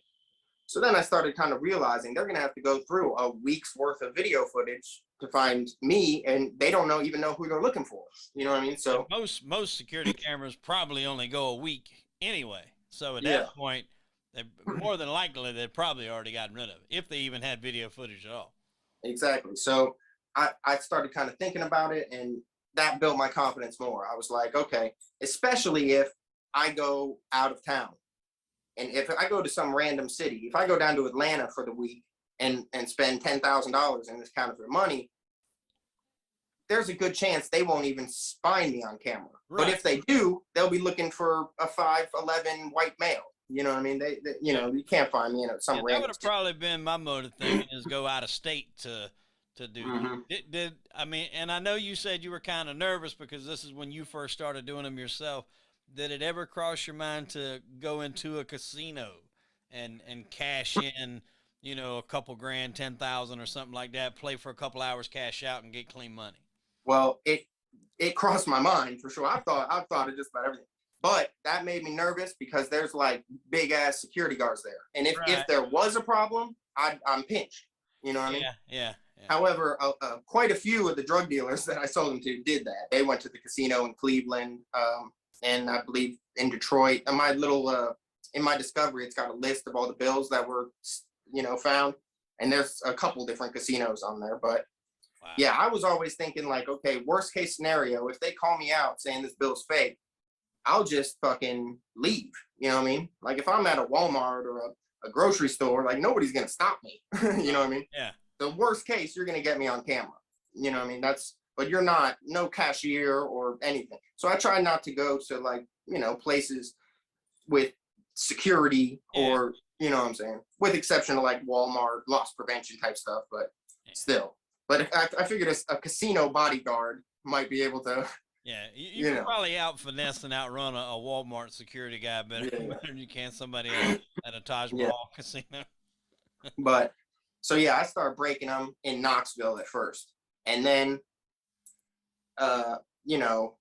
So then I started kind of realizing they're going to have to go through a week's worth of video footage to find me, and they don't even know who they're looking for. You know what I mean? So most security cameras probably only go a week anyway. So at yeah, that point, they more than likely they've probably already gotten rid of it, if they even had video footage at all. exactly. So I started kind of thinking about it, and that built my confidence more. I was like, okay, especially if I go out of town. And if I go to some random city, if I go down to Atlanta for the week and spend $10,000 in this counterfeit money, there's a good chance they won't even find me on camera. Right. But if they do, they'll be looking for a 5'11" white male. You know what I mean? They you know, you can't find me in some random. That would have probably been my motive thing, is go out of state to do that. I mean, and I know you said you were kind of nervous because this is when you first started doing them yourself. Did it ever cross your mind to go into a casino and cash in, you know, a couple grand, 10,000 or something like that, play for a couple hours, cash out, and get clean money? Well, it crossed my mind for sure. I've thought of just about everything, but that made me nervous because there's like big ass security guards there, and if there was a problem, I'm pinched. You know what I mean? Yeah. However, quite a few of the drug dealers that I sold them to did that. They went to the casino in Cleveland. And I believe in Detroit. And my little in my discovery, it's got a list of all the bills that were, you know, found, and there's a couple different casinos on there. But wow. Yeah, I was always thinking like, okay, worst case scenario, if they call me out saying this bill's fake, I'll just fucking leave. You know what I mean? Like if I'm at a Walmart or a grocery store, like nobody's gonna stop me. You know what I mean? Yeah. The worst case, you're gonna get me on camera. You know what I mean? But you're not, no cashier or anything. So I try not to go to like, you know, places with security or, you know what I'm saying? With exception of like Walmart, loss prevention type stuff, but still. But I figured a casino bodyguard might be able to. Yeah, you can probably out finesse and outrun a Walmart security guy better than you can somebody at a Taj Mahal casino. But, so yeah, I started breaking them in Knoxville at first. And then, you know,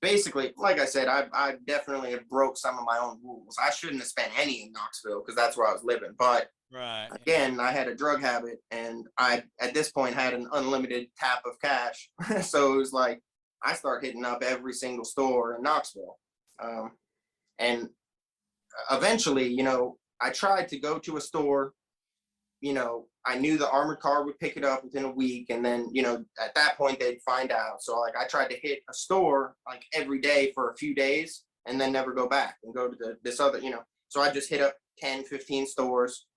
basically, like I said, I definitely have broke some of my own rules. I shouldn't have spent any in Knoxville because that's where I was living. But again, I had a drug habit, and I, at this point, had an unlimited tap of cash. So it was like, I start hitting up every single store in Knoxville. And eventually, you know, I tried to go to a store, you know, I knew the armored car would pick it up within a week. And then, you know, at that point they'd find out. So like I tried to hit a store like every day for a few days and then never go back and go to this other, you know, so I just hit up 10, 15 stores.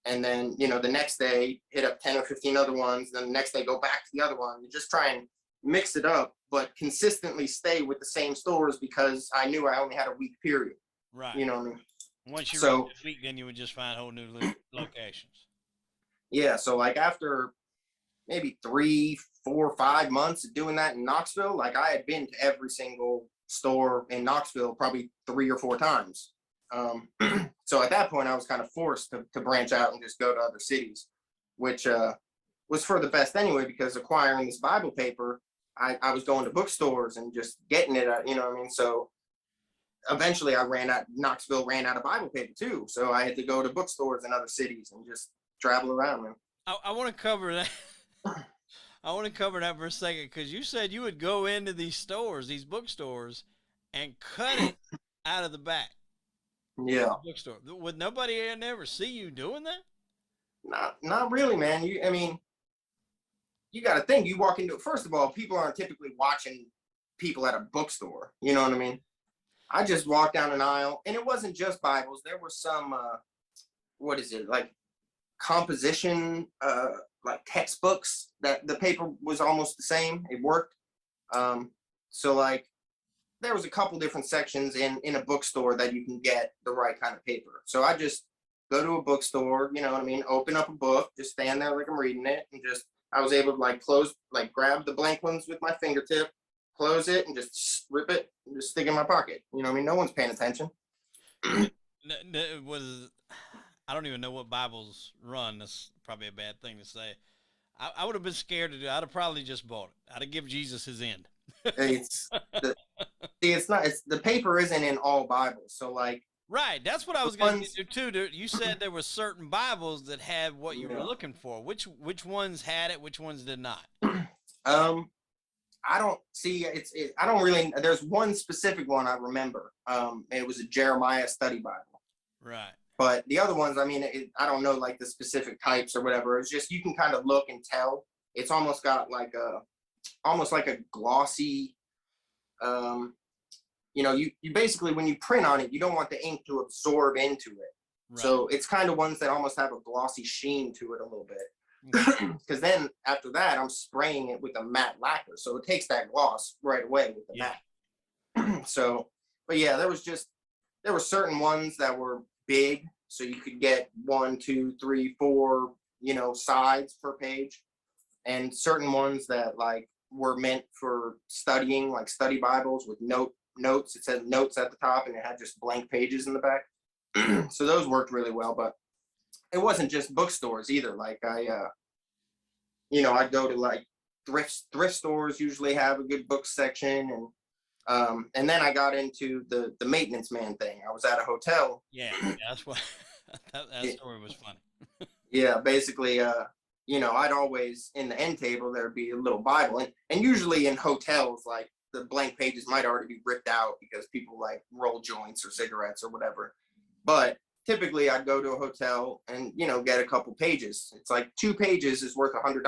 And then, you know, the next day hit up 10 or 15 other ones. Then the next day go back to the other one and just try and mix it up, but consistently stay with the same stores because I knew I only had a week period. Right. You know what I mean? Once you reach a week, then you would just find whole new locations. Yeah, so like after maybe 3, 4, 5 months of doing that in Knoxville, like I had been to every single store in Knoxville probably 3 or 4 times. So at that point, I was kind of forced to branch out and just go to other cities, which was for the best anyway, because acquiring this Bible paper, I was going to bookstores and just getting it, you know what I mean? So eventually Knoxville ran out of Bible paper too. So I had to go to bookstores in other cities and just travel around, man. I want to cover that. I want to cover that for a second, because you said you would go into these stores, these bookstores, and cut it out of the back. Yeah. Bookstore. Would nobody ever see you doing that? Not really, man. I mean, you got to think. You walk into, first of all, people aren't typically watching people at a bookstore. You know what I mean? I just walked down an aisle, and it wasn't just Bibles. There were some, what is it, like composition, like textbooks that the paper was almost the same. It worked. So like there was a couple different sections in a bookstore that you can get the right kind of paper. So I just go to a bookstore, you know what I mean? Open up a book, just stand there like I'm reading it, and just, I was able to like grab the blank ones with my fingertip, close it, and just rip it and just stick it in my pocket. You know what I mean? No one's paying attention. I don't even know what Bibles run. That's probably a bad thing to say. I would have been scared to do. I'd have probably just bought it. I'd have given Jesus his end. It's the see, it's not. It's the paper isn't in all Bibles. So like Right. That's what I the was going to get ones, to too. You said there were certain Bibles that had what you were yeah. looking for. Which ones had it? Which ones did not? Um, I don't see I don't really. There's one specific one I remember. It was a Jeremiah study Bible. Right. But the other ones, I mean, I don't know like the specific types or whatever. It's just you can kind of look and tell. It's almost got like a glossy. Um, you basically when you print on it, you don't want the ink to absorb into it. Right. So it's kind of ones that almost have a glossy sheen to it a little bit. Okay. Because then after that, I'm spraying it with a matte lacquer, so it takes that gloss right away with the Yeah. matte. So, but yeah, there were certain ones that were big, so you could get 1, 2, 3, 4, sides per page, and certain ones that like were meant for studying, like study Bibles with notes. It said notes at the top, and it had just blank pages in the back. So those worked really well, but it wasn't just bookstores either. Like I'd go to like thrift stores usually have a good book section, and then I got into the maintenance man thing. I was at a hotel. Yeah, that's what that story was funny. Yeah, basically, I'd always in the end table there'd be a little Bible, and usually in hotels like the blank pages might already be ripped out because people like roll joints or cigarettes or whatever. But typically I'd go to a hotel and get a couple pages. It's like 2 pages is worth $100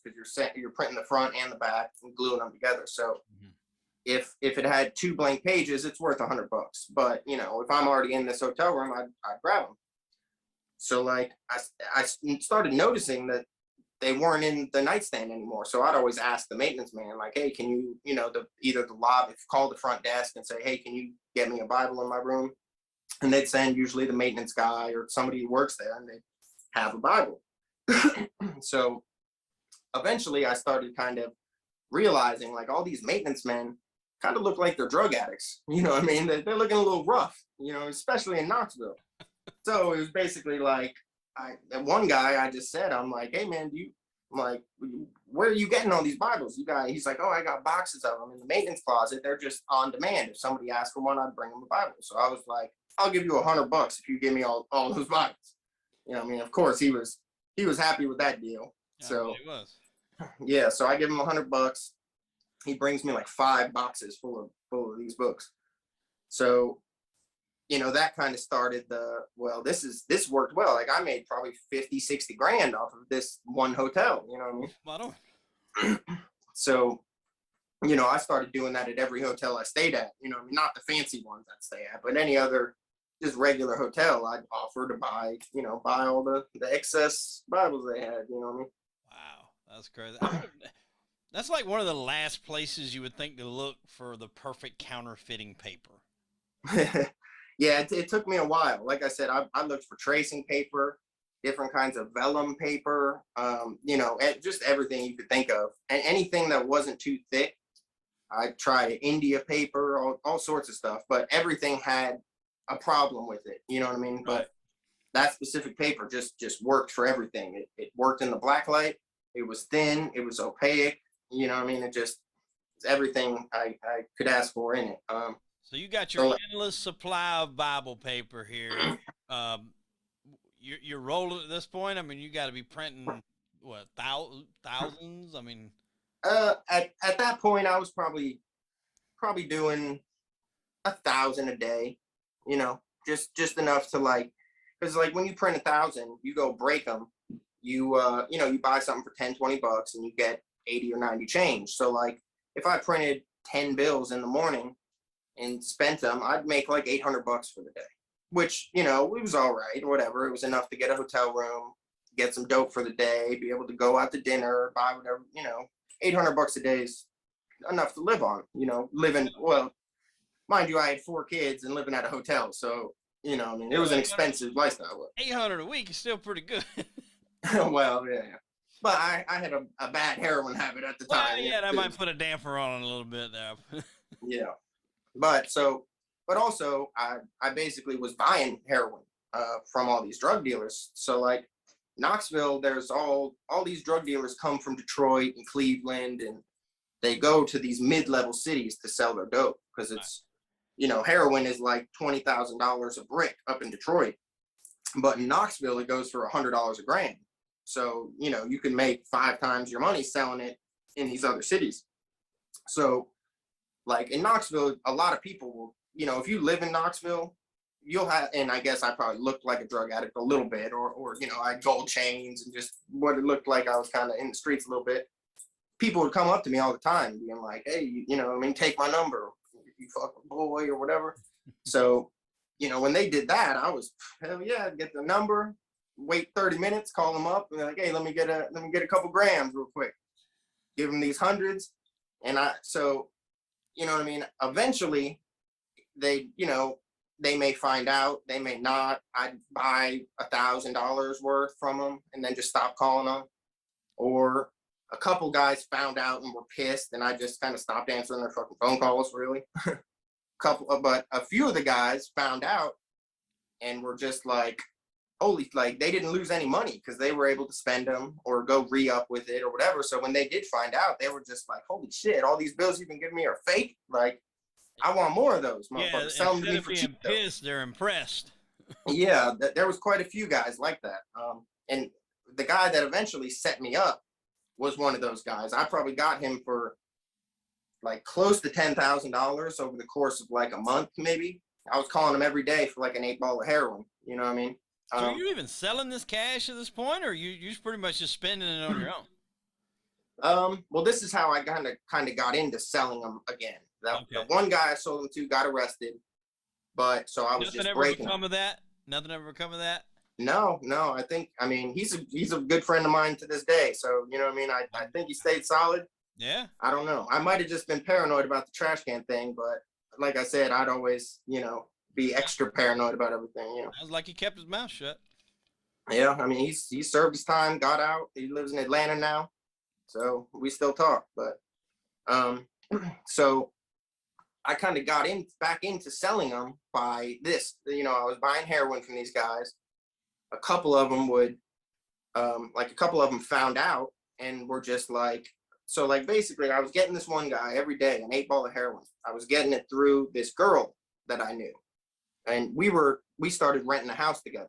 because you're printing the front and the back and gluing them together. So if it had 2 blank pages, it's worth $100. But if I'm already in this hotel room, I'd grab them. So like I started noticing that they weren't in the nightstand anymore. So I'd always ask the maintenance man, like, hey, can you, either the lobby, call the front desk and say, hey, can you get me a Bible in my room? And they'd send usually the maintenance guy or somebody who works there, and they'd have a Bible. So eventually I started kind of realizing like all these maintenance men kind of look like they're drug addicts. You know what I mean? They're looking a little rough, especially in Knoxville. So it was basically like, one guy I just said, I'm like, hey man, I'm like, where are you getting all these Bibles? He's like, oh, I got boxes of them in the maintenance closet. They're just on demand. If somebody asked for one, I'd bring them a Bible. So I was like, I'll give you $100 if you give me all those Bibles. Of course he was happy with that deal. Yeah, So he was. yeah, so I give him $100. He brings me like 5 boxes full of these books. So that kind of started this worked well. Like I made probably 50, 60 grand off of this one hotel, you know what I mean? So, I started doing that at every hotel I stayed at, not the fancy ones I'd stay at, but any other just regular hotel I'd offer to buy all the excess Bibles they had, you know what I mean? Wow, that's crazy. That's like one of the last places you would think to look for the perfect counterfeiting paper. Yeah, it took me a while. Like I said, I looked for tracing paper, different kinds of vellum paper, just everything you could think of. And anything that wasn't too thick, I tried India paper, all sorts of stuff, but everything had a problem with it. You know what I mean? Right. But that specific paper just worked for everything. It worked in the black light. It was thin. It was opaque. You know what I mean? It's everything I could ask for in it. So you got your endless supply of Bible paper here. You're rolling at this point. I mean, you got to be printing what thousands. I mean, at that point, I was probably doing 1,000 a day. Just enough to like, because like when you print 1,000, you go break them. You buy something for $10-20 and you get 80 or 90 change. So like if I printed 10 bills in the morning and spent them, I'd make like $800 for the day, which, it was all right, whatever. It was enough to get a hotel room, get some dope for the day, be able to go out to dinner, buy whatever, $800 a day is enough to live on, living, well, mind you, I had 4 kids and living at a hotel. So, it was an expensive lifestyle. 800 a week is still pretty good. Well, yeah. But I had a bad heroin habit at the time. Yeah, that might put a damper on it a little bit there. Yeah. But also I basically was buying heroin, from all these drug dealers. So like Knoxville, there's all these drug dealers come from Detroit and Cleveland, and they go to these mid-level cities to sell their dope because it's, you know, heroin is like $20,000 a brick up in Detroit, but in Knoxville it goes for $100 a gram. So, you know, you can make 5 times your money selling it in these other cities. So like in Knoxville, a lot of people will, you know, if you live in Knoxville, you'll have, and I guess I probably looked like a drug addict a little bit, or you know, I had gold chains and just what it looked like I was kind of in the streets a little bit. People would come up to me all the time being like, hey, you know, I mean, take my number, you fucking boy, or whatever. So, you know, when they did that, I was, hell yeah, get the number, wait 30 minutes, call them up, and like, hey, let me get a couple grams real quick. Give them these 100's. And so, you know what I mean? Eventually, they, you know, they may find out, they may not. I'd buy $1,000 worth from them and then just stop calling them. Or a couple guys found out and were pissed, and I just kind of stopped answering their fucking phone calls, really. But a few of the guys found out and were just like, holy, like they didn't lose any money because they were able to spend them or go re-up with it or whatever. So when they did find out, they were just like, holy shit, all these bills you've been giving me are fake. Like, I want more of those, motherfuckers. Yeah, sell them to me for cheap. Pissed, they're impressed. Yeah, there was quite a few guys like that. And the guy that eventually set me up was one of those guys. I probably got him for like close to $10,000 over the course of like a month, maybe. I was calling him every day for like an 8-ball of heroin. You know what I mean? So are you even selling this cash at this point, or you pretty much just spending it on your own? Well, this is how I kind of got into selling them again. The one guy I sold them to got arrested, but so I was just breaking. Nothing ever become of that? Nothing ever become of that? No. I mean, he's a good friend of mine to this day. So, you know what I mean? I think he stayed solid. Yeah. I don't know. I might have just been paranoid about the trash can thing, but like I said, I'd always, you know, be extra paranoid about everything, you know. Sounds like he kept his mouth shut. Yeah, I mean, he served his time, got out. He lives in Atlanta now, so we still talk. But so I kind of got back into selling them by this. You know, I was buying heroin from these guys. A couple of them found out and were just like, so like basically, I was getting this one guy every day an 8-ball of heroin. I was getting it through this girl that I knew. And we started renting a house together.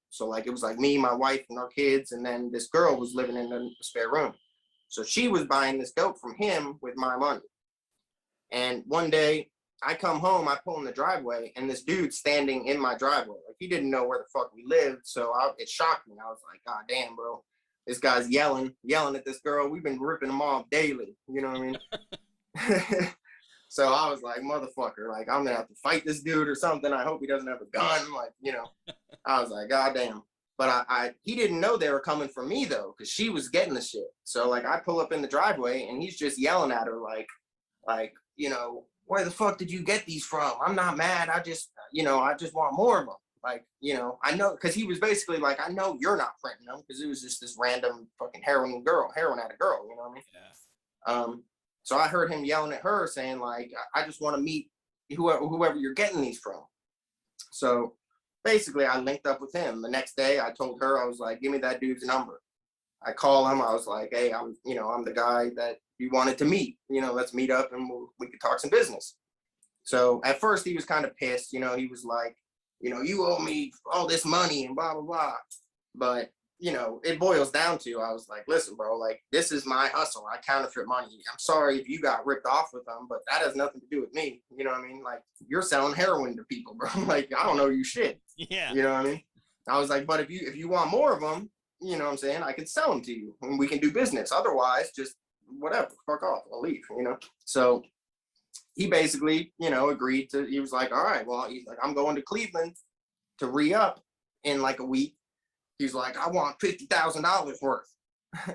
So like, it was like me, my wife, and our kids. And then this girl was living in the spare room. So she was buying this dope from him with my money. And one day I come home, I pull in the driveway, and this dude's standing in my driveway. Like, he didn't know where the fuck we lived. So it shocked me. I was like, God damn, bro. This guy's yelling at this girl. We've been ripping them off daily. You know what I mean? So I was like, motherfucker, like, I'm gonna have to fight this dude or something. I hope he doesn't have a gun. Like, you know, I was like, God damn. But he didn't know they were coming for me though, because she was getting the shit. So like, I pull up in the driveway and he's just yelling at her like, you know, where the fuck did you get these from? I'm not mad. I just want more of them. Like, you know, I know, because he was basically like, I know you're not printing them, because it was just this random fucking heroin addict girl, you know what I mean? Yeah. So I heard him yelling at her saying like, I just want to meet whoever you're getting these from. So basically I linked up with him. The next day I told her, I was like, give me that dude's number. I call him. I was like, hey, I'm the guy that you wanted to meet, you know, let's meet up and we could talk some business. So at first he was kind of pissed, you know, he was like, you know, you owe me all this money and blah, blah, blah. But, you know, it boils down to, I was like, listen, bro, like, this is my hustle. I counterfeit money. I'm sorry if you got ripped off with them, but that has nothing to do with me. You know what I mean? Like, you're selling heroin to people, bro. Like, I don't know you shit. Yeah. You know what I mean? I was like, but if you want more of them, you know what I'm saying? I can sell them to you and we can do business. Otherwise, just whatever, fuck off, I'll leave, you know? So he basically, you know, agreed to, he was like, all right, well, he's like, I'm going to Cleveland to re-up in like a week. He's like, I want $50,000 worth.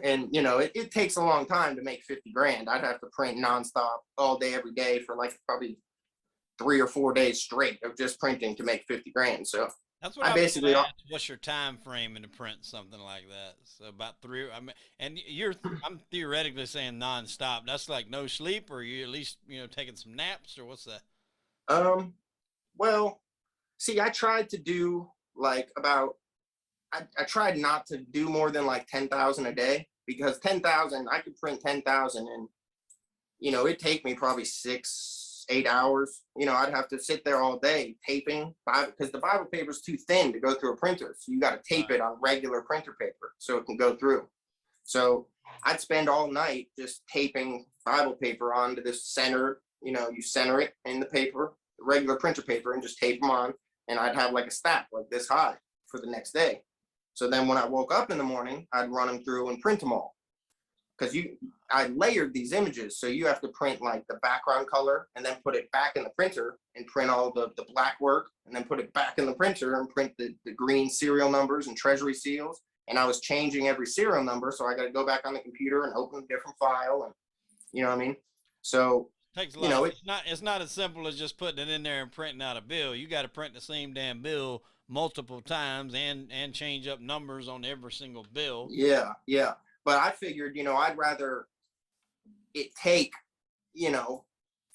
And, you know, it takes a long time to make 50 grand. I'd have to print nonstop all day, every day for like probably 3 or 4 days straight of just printing to make 50 grand. So that's what I basically asked. What's your time frame in to print something like that? So about 3. I mean, and I'm theoretically saying nonstop. That's like no sleep, or you at least, you know, taking some naps, or what's that? Well, See, I tried to do like I tried not to do more than like 10,000 a day, because 10,000, I could print 10,000 and, it'd take me probably 6, 8 hours. I'd have to sit there all day taping because the Bible paper is too thin to go through a printer. So you got to tape it on regular printer paper so it can go through. So I'd spend all night just taping Bible paper onto this center. You center it in the paper, regular printer paper, and just tape them on. And I'd have like a stack like this high for the next day. So then when I woke up in the morning, I'd run them through and print them all. Because I layered these images. So you have to print like the background color and then put it back in the printer and print all the black work, and then put it back in the printer and print the green serial numbers and treasury seals. And I was changing every serial number. So I got to go back on the computer and open a different file. And you know what I mean? So, Takes a lot. It's not as simple as just putting it in there and printing out a bill. You got to print the same damn bill multiple times and change up numbers on every single bill. Yeah. But I figured, I'd rather it take,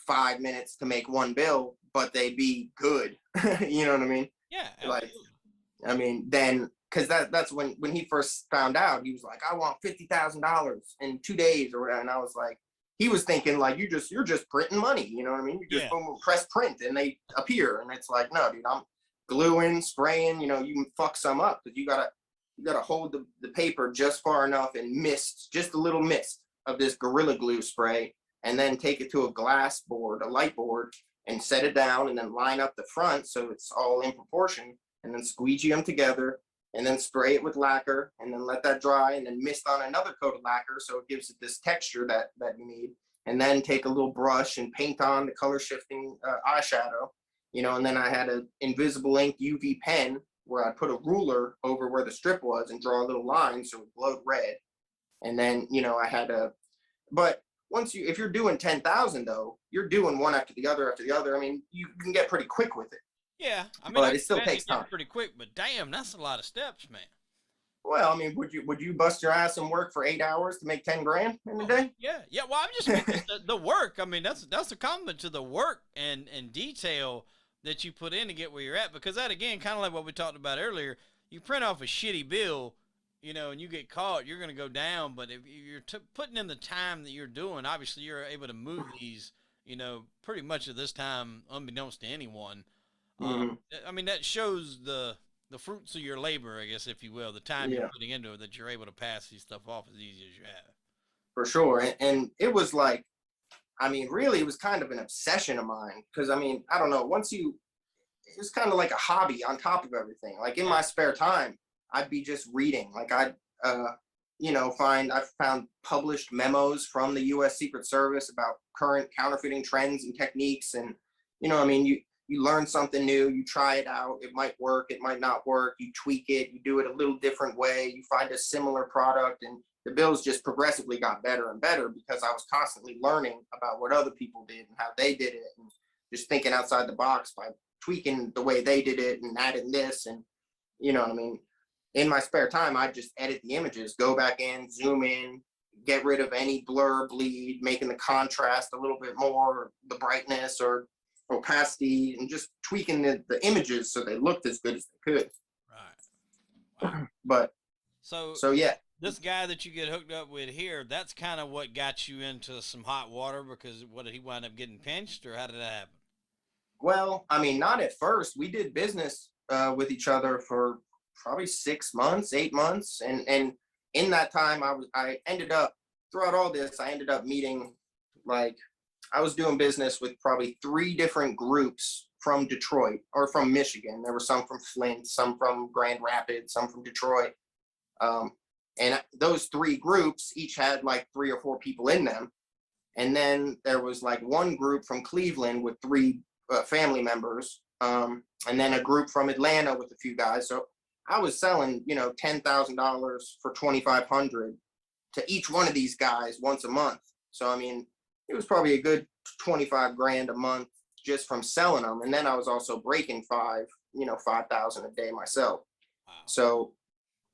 5 minutes to make one bill, but they be good. You know what I mean? Yeah. Absolutely. Then because that's when he first found out, he was like, I want $50,000 in 2 days or whatever. And I was like, he was thinking like, you're just printing money. You know what I mean? You just press print and they appear. And it's like, no, dude, I'm gluing, spraying, you fuck some up because you gotta hold the paper just far enough and mist, just a little mist of this Gorilla Glue spray, and then take it to a glass board, a light board, and set it down, and then line up the front so it's all in proportion, and then squeegee them together, and then spray it with lacquer, and then let that dry, and then mist on another coat of lacquer so it gives it this texture that you need, and then take a little brush and paint on the color shifting eyeshadow, and then I had an invisible ink UV pen where I put a ruler over where the strip was and draw a little line so it glowed red. And then, but if you're doing 10,000 though, you're doing one after the other. I mean, you can get pretty quick with it. Yeah. But it still takes time. Pretty quick, but damn, that's a lot of steps, man. Well, I mean, would you bust your ass and work for 8 hours to make 10 grand in a day? Yeah. Well, I'm just making the work. I mean, that's a compliment to the work and detail that you put in to get where you're at, because that, again, kind of like what we talked about earlier, you print off a shitty bill, and you get caught, you're going to go down. But if you're putting in the time that you're doing, obviously you're able to move these, pretty much at this time, unbeknownst to anyone. I mean, that shows the fruits of your labor, I guess, if you will, the time you're putting into it, that you're able to pass these stuff off as easy as you have. For sure. And it was like, I mean, really, it was kind of an obsession of mine because, I mean, I don't know, it was kind of like a hobby on top of everything. Like in my spare time, I'd be just reading. Like I found published memos from the U.S. Secret Service about current counterfeiting trends and techniques. And, you learn something new, you try it out. It might work, it might not work. You tweak it, you do it a little different way. You find a similar product, and the bills just progressively got better and better because I was constantly learning about what other people did and how they did it, and just thinking outside the box by tweaking the way they did it and adding this. And in my spare time, I'd just edit the images, go back in, zoom in, get rid of any blur, bleed, making the contrast a little bit more, the brightness or opacity, and just tweaking the images so they looked as good as they could. Right. Wow. But so yeah. This guy that you get hooked up with here, that's kind of what got you into some hot water, because what, did he wind up getting pinched, or how did that happen? Well, I mean, not at first. We did business with each other for probably 6 months, 8 months. And in that time, I ended up, throughout all this, I ended up meeting, like, I was doing business with probably 3 different groups from Detroit or from Michigan. There were some from Flint, some from Grand Rapids, some from Detroit. And those 3 groups each had like 3 or 4 people in them. And then there was like one group from Cleveland with 3 family members. And then a group from Atlanta with a few guys. So I was selling, $10,000 for $2,500 to each one of these guys once a month. So, I mean, it was probably a good 25 grand a month just from selling them. And then I was also breaking 5,000 a day myself. Wow. So,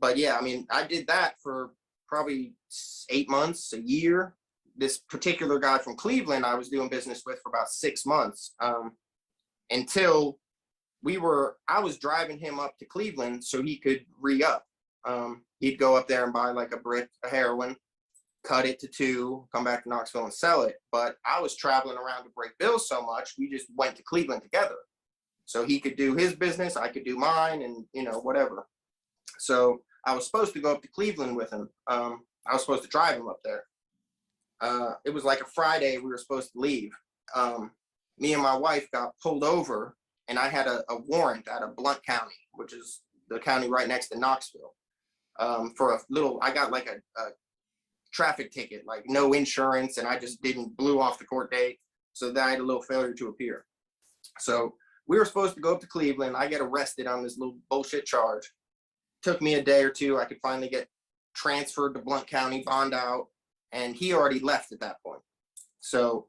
but yeah, I mean, I did that for probably 8 months, a year. This particular guy from Cleveland, I was doing business with for about 6 months, until I was driving him up to Cleveland so he could re-up. He'd go up there and buy like a brick of heroin, cut it to 2, come back to Knoxville and sell it. But I was traveling around to break bills so much, we just went to Cleveland together. So he could do his business, I could do mine, and whatever. So I was supposed to go up to Cleveland with him. I was supposed to drive him up there. It was like a Friday, we were supposed to leave. Me and my wife got pulled over, and I had a warrant out of Blount County, which is the county right next to Knoxville. I got like a traffic ticket, like no insurance, and I just blew off the court date. So then I had a little failure to appear. So we were supposed to go up to Cleveland. I get arrested on this little bullshit charge. Took me a day or two. I could finally get transferred to Blount County, bond out, and he already left at that point. So,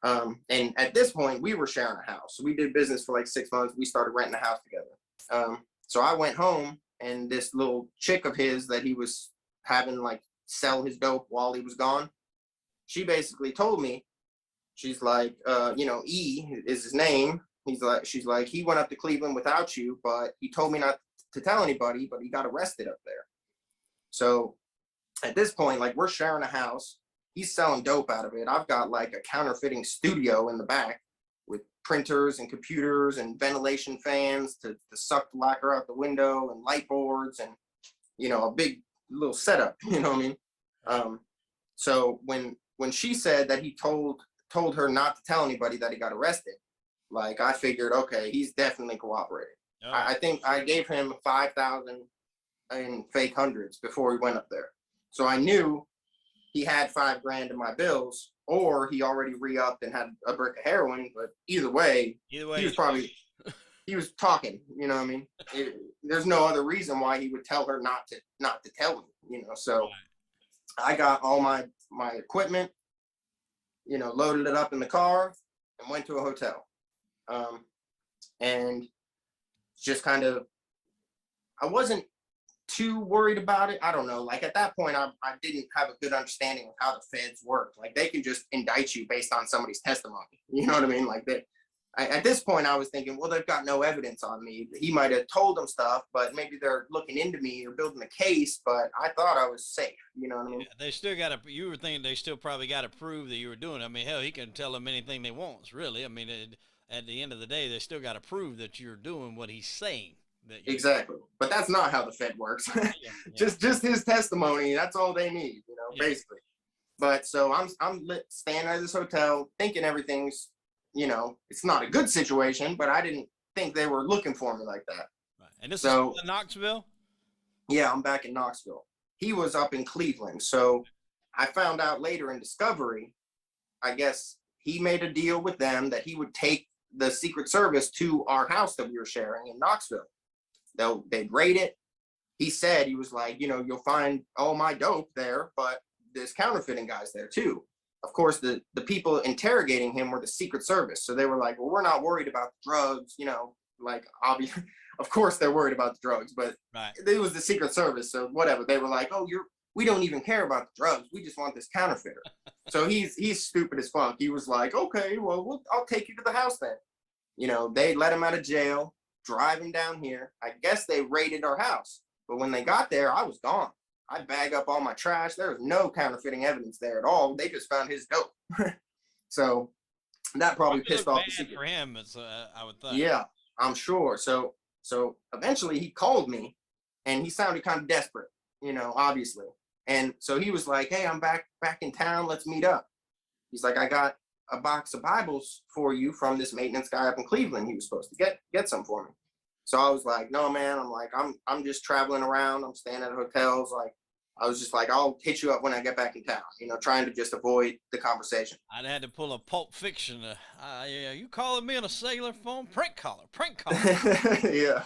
and at this point, we were sharing a house. So we did business for like 6 months. We started renting a house together. So I went home, and this little chick of his that he was having like sell his dope while he was gone, she basically told me, she's like, E is his name. She's like, he went up to Cleveland without you, but he told me not to tell anybody, but he got arrested up there. So at this point, like, we're sharing a house. He's selling dope out of it. I've got like a counterfeiting studio in the back with printers and computers and ventilation fans to suck the lacquer out the window and light boards and, a big little setup, you know what I mean? So when she said that he told her not to tell anybody that he got arrested, like, I figured, okay, he's definitely cooperating. Oh. I think I gave him 5,000 in fake 100's before he went up there. So I knew he had $5,000 in my bills, or he already re-upped and had a brick of heroin. But either way, he was probably, he was talking, you know what I mean? There's no other reason why he would tell her not to tell me, So I got all my equipment, loaded it up in the car and went to a hotel. And just kind of, I wasn't too worried about it. I don't know. Like, at that point, I didn't have a good understanding of how the feds work. Like, they can just indict you based on somebody's testimony. You know what I mean? Like, at this point, I was thinking, well, they've got no evidence on me. He might have told them stuff, but maybe they're looking into me or building a case. But I thought I was safe. You know what I mean? Yeah, they still got to. You were thinking they still probably got to prove that you were doing it. I mean, hell, he can tell them anything they want. Really, I mean, at the end of the day, they still got to prove that you're doing what he's saying. Exactly, but that's not how the Fed works. Just his testimony. That's all they need, basically. But so I'm staying at this hotel, thinking everything's, it's not a good situation, but I didn't think they were looking for me like that. Right. And this is in Knoxville? Yeah, I'm back in Knoxville. He was up in Cleveland. So I found out later in discovery, I guess he made a deal with them that he would take the Secret Service to our house that we were sharing in Knoxville. They'd raid it. He said, he was like, you'll find all my dope there, but there's counterfeiting guys there too. Of course, the people interrogating him were the Secret Service. So they were like, well, we're not worried about the drugs, like, obviously, of course they're worried about the drugs, but right. It was the Secret Service. So whatever, they were like, oh, we don't even care about the drugs. We just want this counterfeiter. So he's stupid as fuck. He was like, okay, well, I'll take you to the house then. They let him out of jail, drive him down here. I guess they raided our house. But when they got there, I was gone. I bag up all my trash. There was no counterfeiting evidence there at all. They just found his dope. So that probably pissed off the Secret. For him, I would think. Yeah, I'm sure. So eventually he called me, and he sounded kind of desperate, obviously. And so he was like, hey, I'm back in town. Let's meet up. He's like, I got a box of Bibles for you from this maintenance guy up in Cleveland. He was supposed to get some for me. So I was like, no, man, I'm just traveling around. I'm staying at hotels. Like, I was just like, I'll hit you up when I get back in town, trying to just avoid the conversation. I'd had to pull a Pulp Fiction. Yeah, you calling me on a cellular phone? Prank caller. Yeah.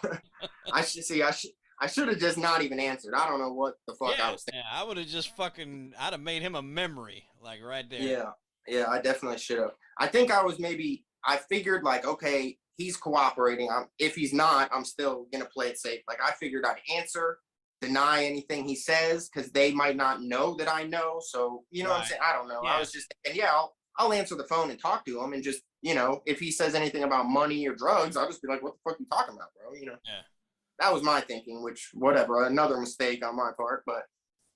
I should have just not even answered. I don't know what the fuck I was thinking. Yeah, I would have just I'd have made him a memory, like, right there. Yeah, I definitely should have. I think I figured, like, okay, he's cooperating. If he's not, I'm still going to play it safe. Like, I figured I'd answer, deny anything he says, because they might not know that I know. So, you know what I'm saying? I don't know. Right. I was just thinking, I'll answer the phone and talk to him and just, you know, if he says anything about money or drugs, I'll just be like, what the fuck are you talking about, bro? You know, Yeah. that was my thinking, which whatever, another mistake on my part. But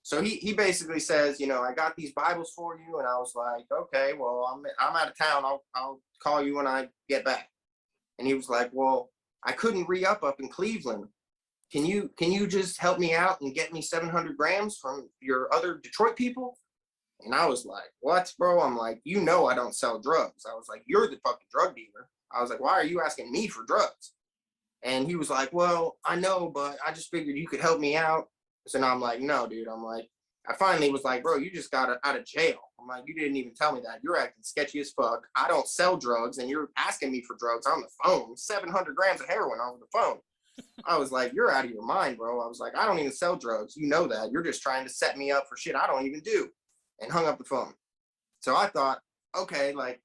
so he basically says, you know, I got these Bibles for you. And I was like, okay, well, I'm out of town. I'll call you when I get back. And he was like, well, I couldn't re-up up in Cleveland. Can you just help me out and get me 700 grams from your other Detroit people? And I was like, what, bro? I'm like, you know, I don't sell drugs. I was like, you're the fucking drug dealer. I was like, why are you asking me for drugs? And he was like, well, I know, but I just figured you could help me out. So now I'm like, no, dude. I'm like, I finally was like, bro, you just got out of jail. I'm like, you didn't even tell me that. You're acting sketchy as fuck. I don't sell drugs, and you're asking me for drugs on the phone. 700 grams of heroin over the phone. I was like, you're out of your mind, bro. I was like, I don't even sell drugs. You know that. You're just trying to set me up for shit I don't even do. And hung up the phone. So I thought, okay, like,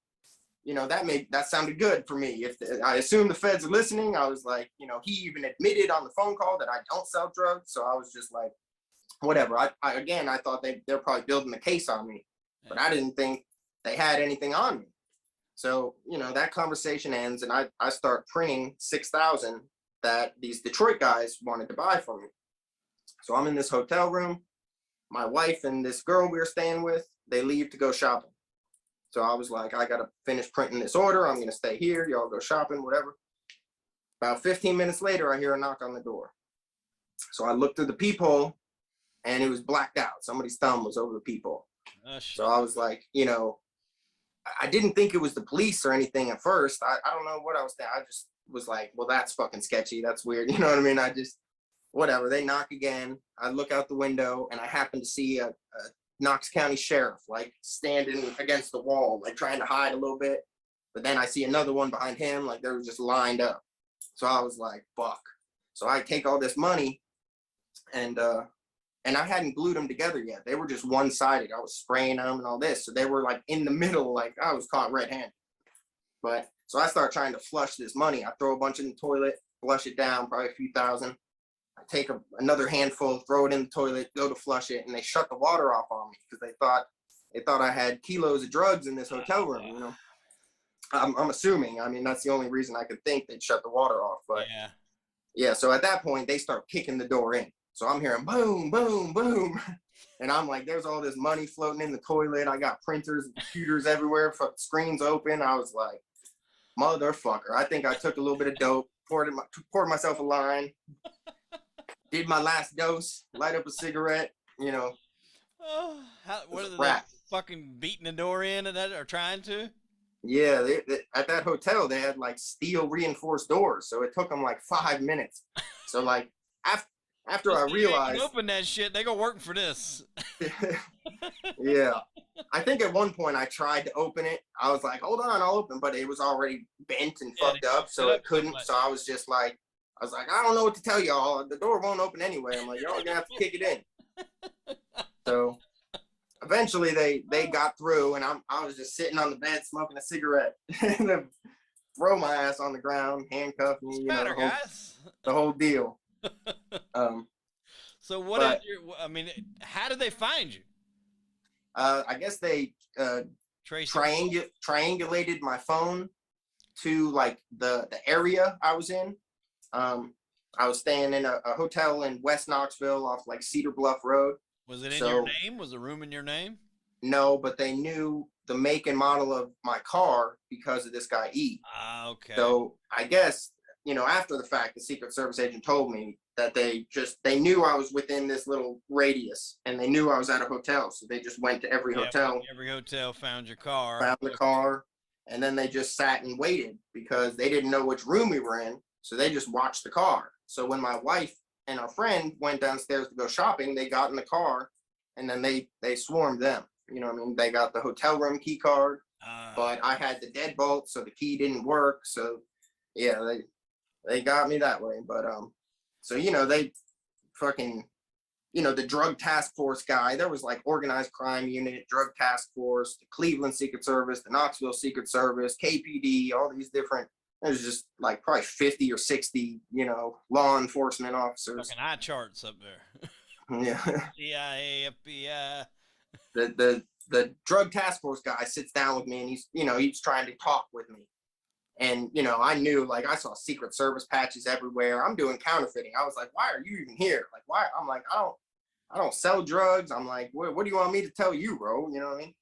you know, that sounded good for me. I assume the feds are listening, I was like, you know, he even admitted on the phone call that I don't sell drugs. So I was just like, whatever. I thought they're probably building the case on me, but I didn't think they had anything on me. So, you know, that conversation ends and I start printing 6,000 that these Detroit guys wanted to buy from me. So I'm in this hotel room. My wife and this girl we were staying with, they leave to go shopping. So I was like, I got to finish printing this order. I'm going to stay here. Y'all go shopping, whatever. About 15 minutes later, I hear a knock on the door. So I looked through the peephole and it was blacked out. Somebody's thumb was over the peephole. So I was like, you know, I didn't think it was the police or anything at first. I don't know what I was thinking. I just was like, well, that's fucking sketchy. That's weird. You know what I mean? Whatever. They knock again. I look out the window and I happen to see a Knox County sheriff like standing against the wall, like trying to hide a little bit. But then I see another one behind him, like they were just lined up. So I was like, fuck. So I take all this money and I hadn't glued them together yet. They were just one-sided. I was spraying them and all this. So they were like in the middle, like I was caught red-handed. But so I start trying to flush this money. I throw a bunch in the toilet, flush it down, probably a few thousand. I take another handful, throw it in the toilet, go to flush it, and they shut the water off on me because they thought I had kilos of drugs in this hotel room. You know, I'm assuming. I mean, that's the only reason I could think they'd shut the water off. But yeah. So at that point, they start kicking the door in. So I'm hearing boom, boom, boom, and I'm like, there's all this money floating in the toilet. I got printers and computers everywhere, screens open. I was like, motherfucker. I think I took a little bit of dope, poured myself a line. Did my last dose, light up a cigarette, you know. Oh, what are they fucking beating the door in and that, or trying to? Yeah, they, at that hotel, they had like steel reinforced doors. So it took them like 5 minutes. So like after I realized. You open that shit, they go working for this. Yeah. I think at one point I tried to open it. I was like, hold on, I'll open. But it was already bent and fucked up. So it couldn't. So I was just like, I don't know what to tell y'all. The door won't open anyway. I'm like, y'all are gonna have to kick it in. So eventually they got through, and I was just sitting on the bed smoking a cigarette. And then throw my ass on the ground, handcuff me, you know, the whole deal. So what did I mean, how did they find you? I guess they triangulated my phone to like the area I was in. I was staying in a hotel in West Knoxville off like Cedar Bluff Road. Was it in your name? Was the room in your name? No, but they knew the make and model of my car because of this guy E. Okay. So I guess, you know, after the fact, the Secret Service agent told me that they knew I was within this little radius and they knew I was at a hotel. So they just went to every hotel. Every hotel found your car. Found the car. And then they just sat and waited because they didn't know which room we were in. So they just watched the car. So when my wife and our friend went downstairs to go shopping, they got in the car and then they swarmed them. You know what I mean? They got the hotel room key card, but I had the deadbolt, so the key didn't work. So yeah, they got me that way. But so you know, they fucking, you know, the drug task force guy, there was like organized crime unit, drug task force, the Cleveland Secret Service, the Knoxville Secret Service, KPD, all these different. There's just like probably 50 or 60, you know, law enforcement officers. Fucking eye charts up there. Yeah. CIA, FBI. The the drug task force guy sits down with me, and he's trying to talk with me. And, I knew, like, I saw Secret Service patches everywhere. I'm doing counterfeiting. I was like, why are you even here? Like, why? I'm like, I don't sell drugs. I'm like, what do you want me to tell you, bro? You know what I mean?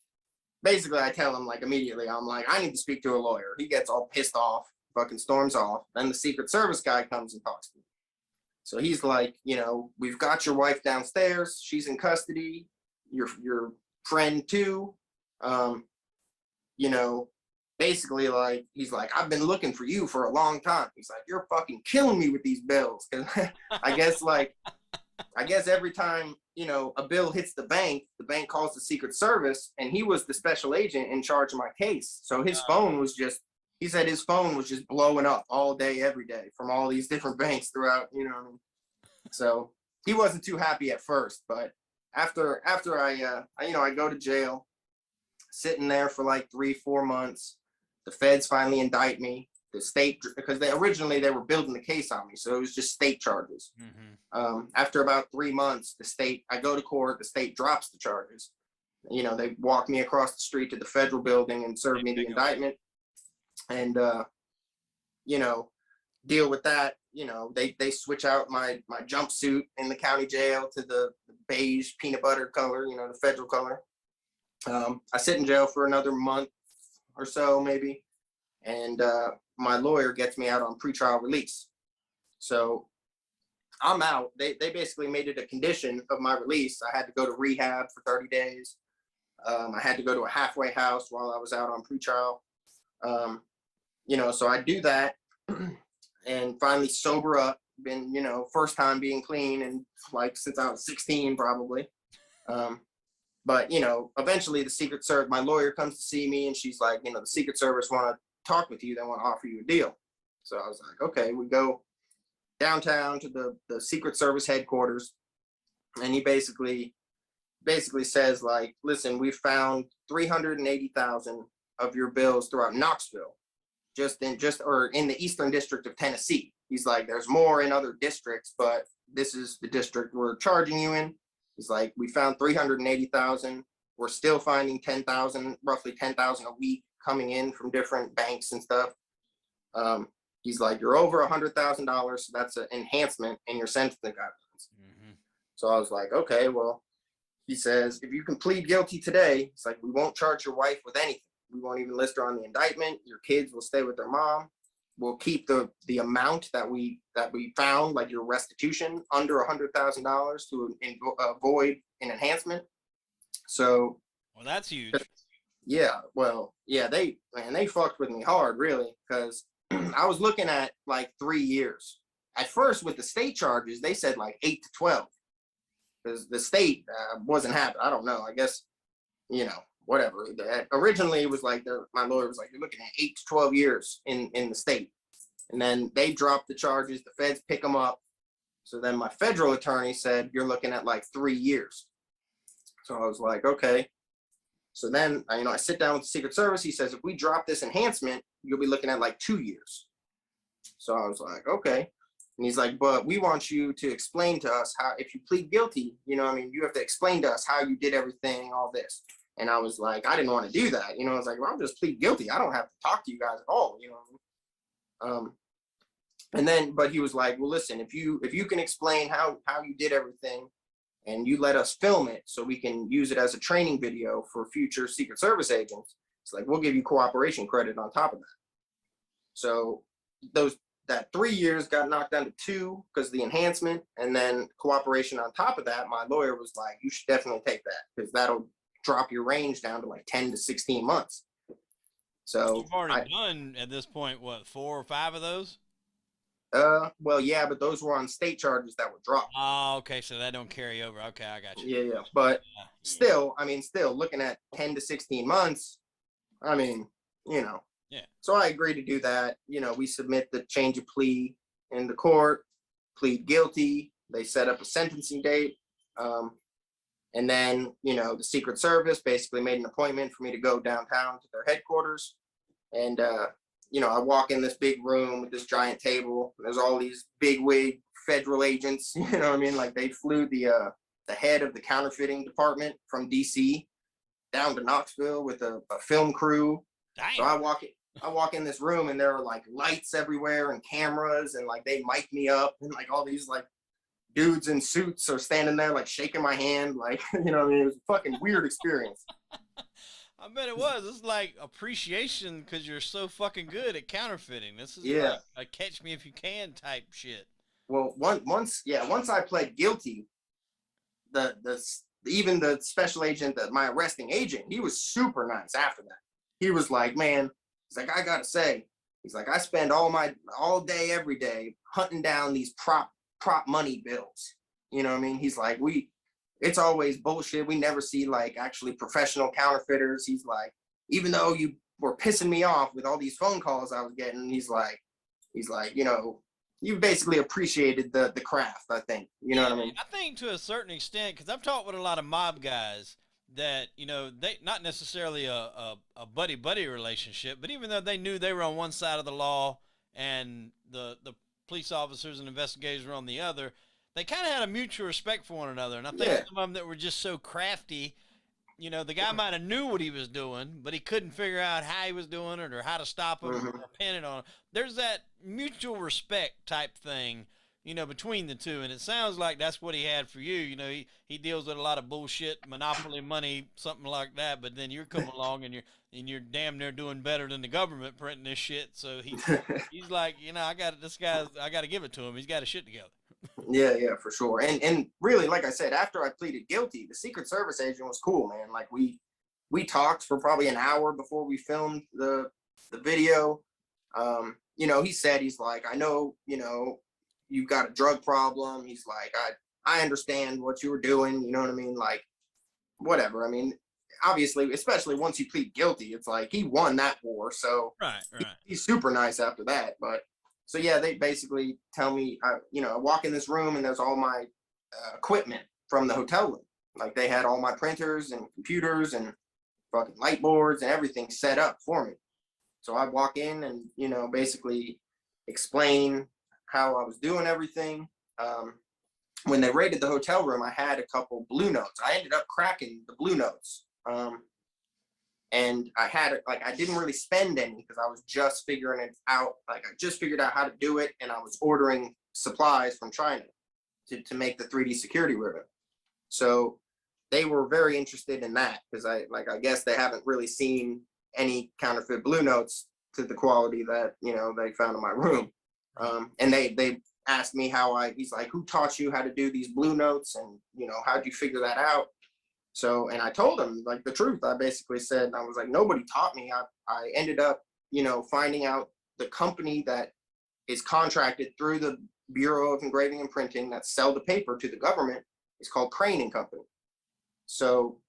Basically, I tell him, like, immediately, I'm like, I need to speak to a lawyer. He gets all pissed off, fucking storms off. Then the Secret Service guy comes and talks to me. So he's like, we've got your wife downstairs. She's in custody. Your friend too. Basically, like, he's like, I've been looking for you for a long time. He's like, you're fucking killing me with these bills. Cause I guess every time, a bill hits the bank calls the Secret Service, and he was the special agent in charge of my case. So his phone was just, he said his phone was just blowing up all day, every day from all these different banks throughout, So he wasn't too happy at first, but after I go to jail, sitting there for like 3-4 months, the feds finally indict me. The state, because they were building the case on me, so it was just state charges. After about 3 months, I go to court, the state drops the charges. They walk me across the street to the federal building and serve me the indictment, and deal with that. They switch out my jumpsuit in the county jail to the beige peanut butter color, the federal color. I sit in jail for another month or so, maybe, and my lawyer gets me out on pretrial release. So I'm out. They basically made it a condition of my release. I had to go to rehab for 30 days. I had to go to a halfway house while I was out on pretrial. So I do that and finally sober up. Been, first time being clean, and like since I was 16 probably. But eventually the Secret Service, my lawyer comes to see me, and she's like, the Secret Service want to talk with you. They want to offer you a deal. So I was like, okay. We go downtown to the Secret Service headquarters, and he basically says, like, listen, we found 380,000 of your bills throughout Knoxville, in the Eastern District of Tennessee. He's like, there's more in other districts, but this is the district we're charging you in. He's like, we found 380,000. We're still finding roughly 10,000 a week coming in from different banks and stuff. He's like, you're over $100,000. So that's an enhancement in your sentencing guidelines. So I was like, okay, well, he says, if you can plead guilty today, it's like, we won't charge your wife with anything. We won't even list her on the indictment. Your kids will stay with their mom. We'll keep the amount that we found, like your restitution, under $100,000 to avoid an enhancement. So, well, that's huge. Yeah, well, yeah, they fucked with me hard, really, because I was looking at like 3 years. At first, with the state charges, they said like 8 to 12, because the state wasn't happy. I don't know. I guess, whatever. Originally, it was like my lawyer was like, you're looking at 8 to 12 years in the state. And then they dropped the charges. The feds pick them up. So then my federal attorney said, you're looking at like 3 years. So I was like, okay. So then, I sit down with the Secret Service. He says, if we drop this enhancement, you'll be looking at like 2 years. So I was like, okay. And he's like, but we want you to explain to us how, if you plead guilty, you have to explain to us how you did everything, all this. And I was like, I didn't want to do that. I was like, well, I'll just plead guilty. I don't have to talk to you guys at all. But he was like, well, listen, if you can explain how you did everything, and you let us film it so we can use it as a training video for future Secret Service agents, it's like, we'll give you cooperation credit on top of that. So that 3 years got knocked down to 2 because of the enhancement, and then cooperation on top of that. My lawyer was like, you should definitely take that, because that'll drop your range down to like 10 to 16 months. So you've already done at this point, what, 4 or 5 of those? Well, yeah, but those were on state charges that were dropped. Oh, okay, so that don't carry over. Okay, I got you. Yeah, but still looking at 10 to 16 months, Yeah. So I agreed to do that. We submit the change of plea in the court, plead guilty. They set up a sentencing date. And then, the Secret Service basically made an appointment for me to go downtown to their headquarters. And, I walk in this big room with this giant table. There's all these big wig federal agents, Like they flew the head of the counterfeiting department from DC. down to Knoxville with a film crew. Damn. So I walk in this room, and there are like lights everywhere and cameras, and like they mic me up, and like all these like dudes in suits are standing there like shaking my hand, like, you know what I mean? It was a fucking weird experience. I bet it was. It's like appreciation because you're so fucking good at counterfeiting. This is Yeah. like a catch me if you can type shit. Well, once I pled guilty, even the special agent, my arresting agent, he was super nice after that. He was like, man, he's like, I gotta say, he's like, I spend all day, every day hunting down these prop money bills. You know what I mean? He's like, it's always bullshit. We never see like actually professional counterfeiters. He's like, even though you were pissing me off with all these phone calls I was getting, he's like, you know, you basically appreciated the craft, I think. You know what I mean? I think to a certain extent, because I've talked with a lot of mob guys that, you know, they not necessarily a buddy relationship, but even though they knew they were on one side of the law and the police officers and investigators were on the other, they kind of had a mutual respect for one another. And I think some of them that were just so crafty, you know, the guy might have knew what he was doing, but he couldn't figure out how he was doing it or how to stop him or pin it on him. There's that mutual respect type thing, you know, between the two. And it sounds like that's what he had for you. You know, he deals with a lot of bullshit, monopoly money, something like that. But then you're coming along and you're damn near doing better than the government printing this shit. So he's like, you know, I got to give it to him. He's got his shit together. Yeah, for sure. And really, like I said, after I pleaded guilty, the Secret Service agent was cool, man. Like we talked for probably an hour before we filmed the video. You know, he said, he's like, I know, you know, you've got a drug problem. He's like, I understand what you were doing. You know what I mean? Like, whatever. I mean, obviously, especially once you plead guilty, it's like he won that war. So right. He's super nice after that. But so yeah, they basically tell me, you know, I walk in this room and there's all my equipment from the hotel room. Like they had all my printers and computers and fucking light boards and everything set up for me. So I walk in and, you know, basically explain how I was doing everything. When they raided the hotel room, I had a couple blue notes. I ended up cracking the blue notes. And I had it, like, I didn't really spend any because I was just figuring it out. Like, I just figured out how to do it, and I was ordering supplies from China to make the 3D security ribbon. So they were very interested in that because I guess they haven't really seen any counterfeit blue notes to the quality that, you know, they found in my room. And they asked me he's like, who taught you how to do these blue notes? And, you know, how'd you figure that out? So, and I told him like the truth. I basically said, I was like, nobody taught me. I ended up, you know, finding out the company that is contracted through the Bureau of Engraving and Printing that sell the paper to the government is called Crane and Company. So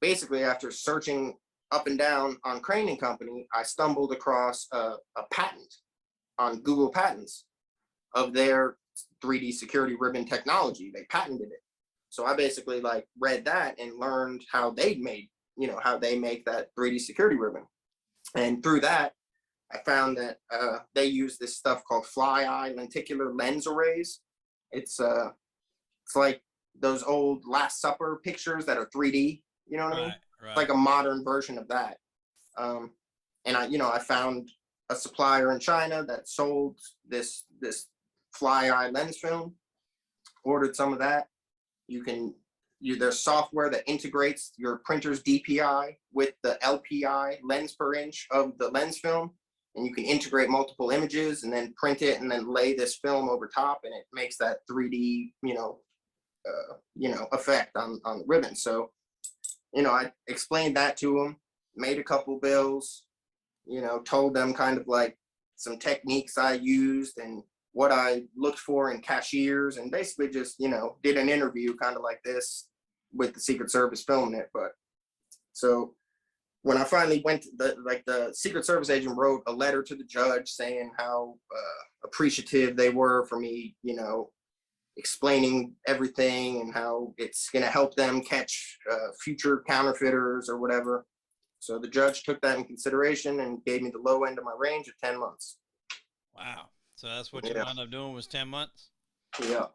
basically after searching up and down on Crane and Company, I stumbled across a patent on Google Patents of their 3D security ribbon technology. They patented it. So I basically like read that and learned how they make that 3D security ribbon. And through that, I found that they use this stuff called fly eye lenticular lens arrays. It's like those old Last Supper pictures that are 3D, you know what I mean? Right. Like a modern version of that. And I found a supplier in China that sold this fly eye lens film, ordered some of that. There's software that integrates your printer's DPI with the LPI lens per inch of the lens film, and you can integrate multiple images and then print it and then lay this film over top, and it makes that 3D, effect on the ribbon. So, you know, I explained that to them, made a couple bills, you know, told them kind of like some techniques I used and what I looked for in cashiers, and basically just, you know, did an interview kind of like this with the Secret Service filming it. But so when I finally went, the Secret Service agent wrote a letter to the judge saying how appreciative they were for me, you know, explaining everything and how it's going to help them catch future counterfeiters or whatever. So the judge took that in consideration and gave me the low end of my range of 10 months. Wow. So that's what you wound up doing was 10 months? Yeah.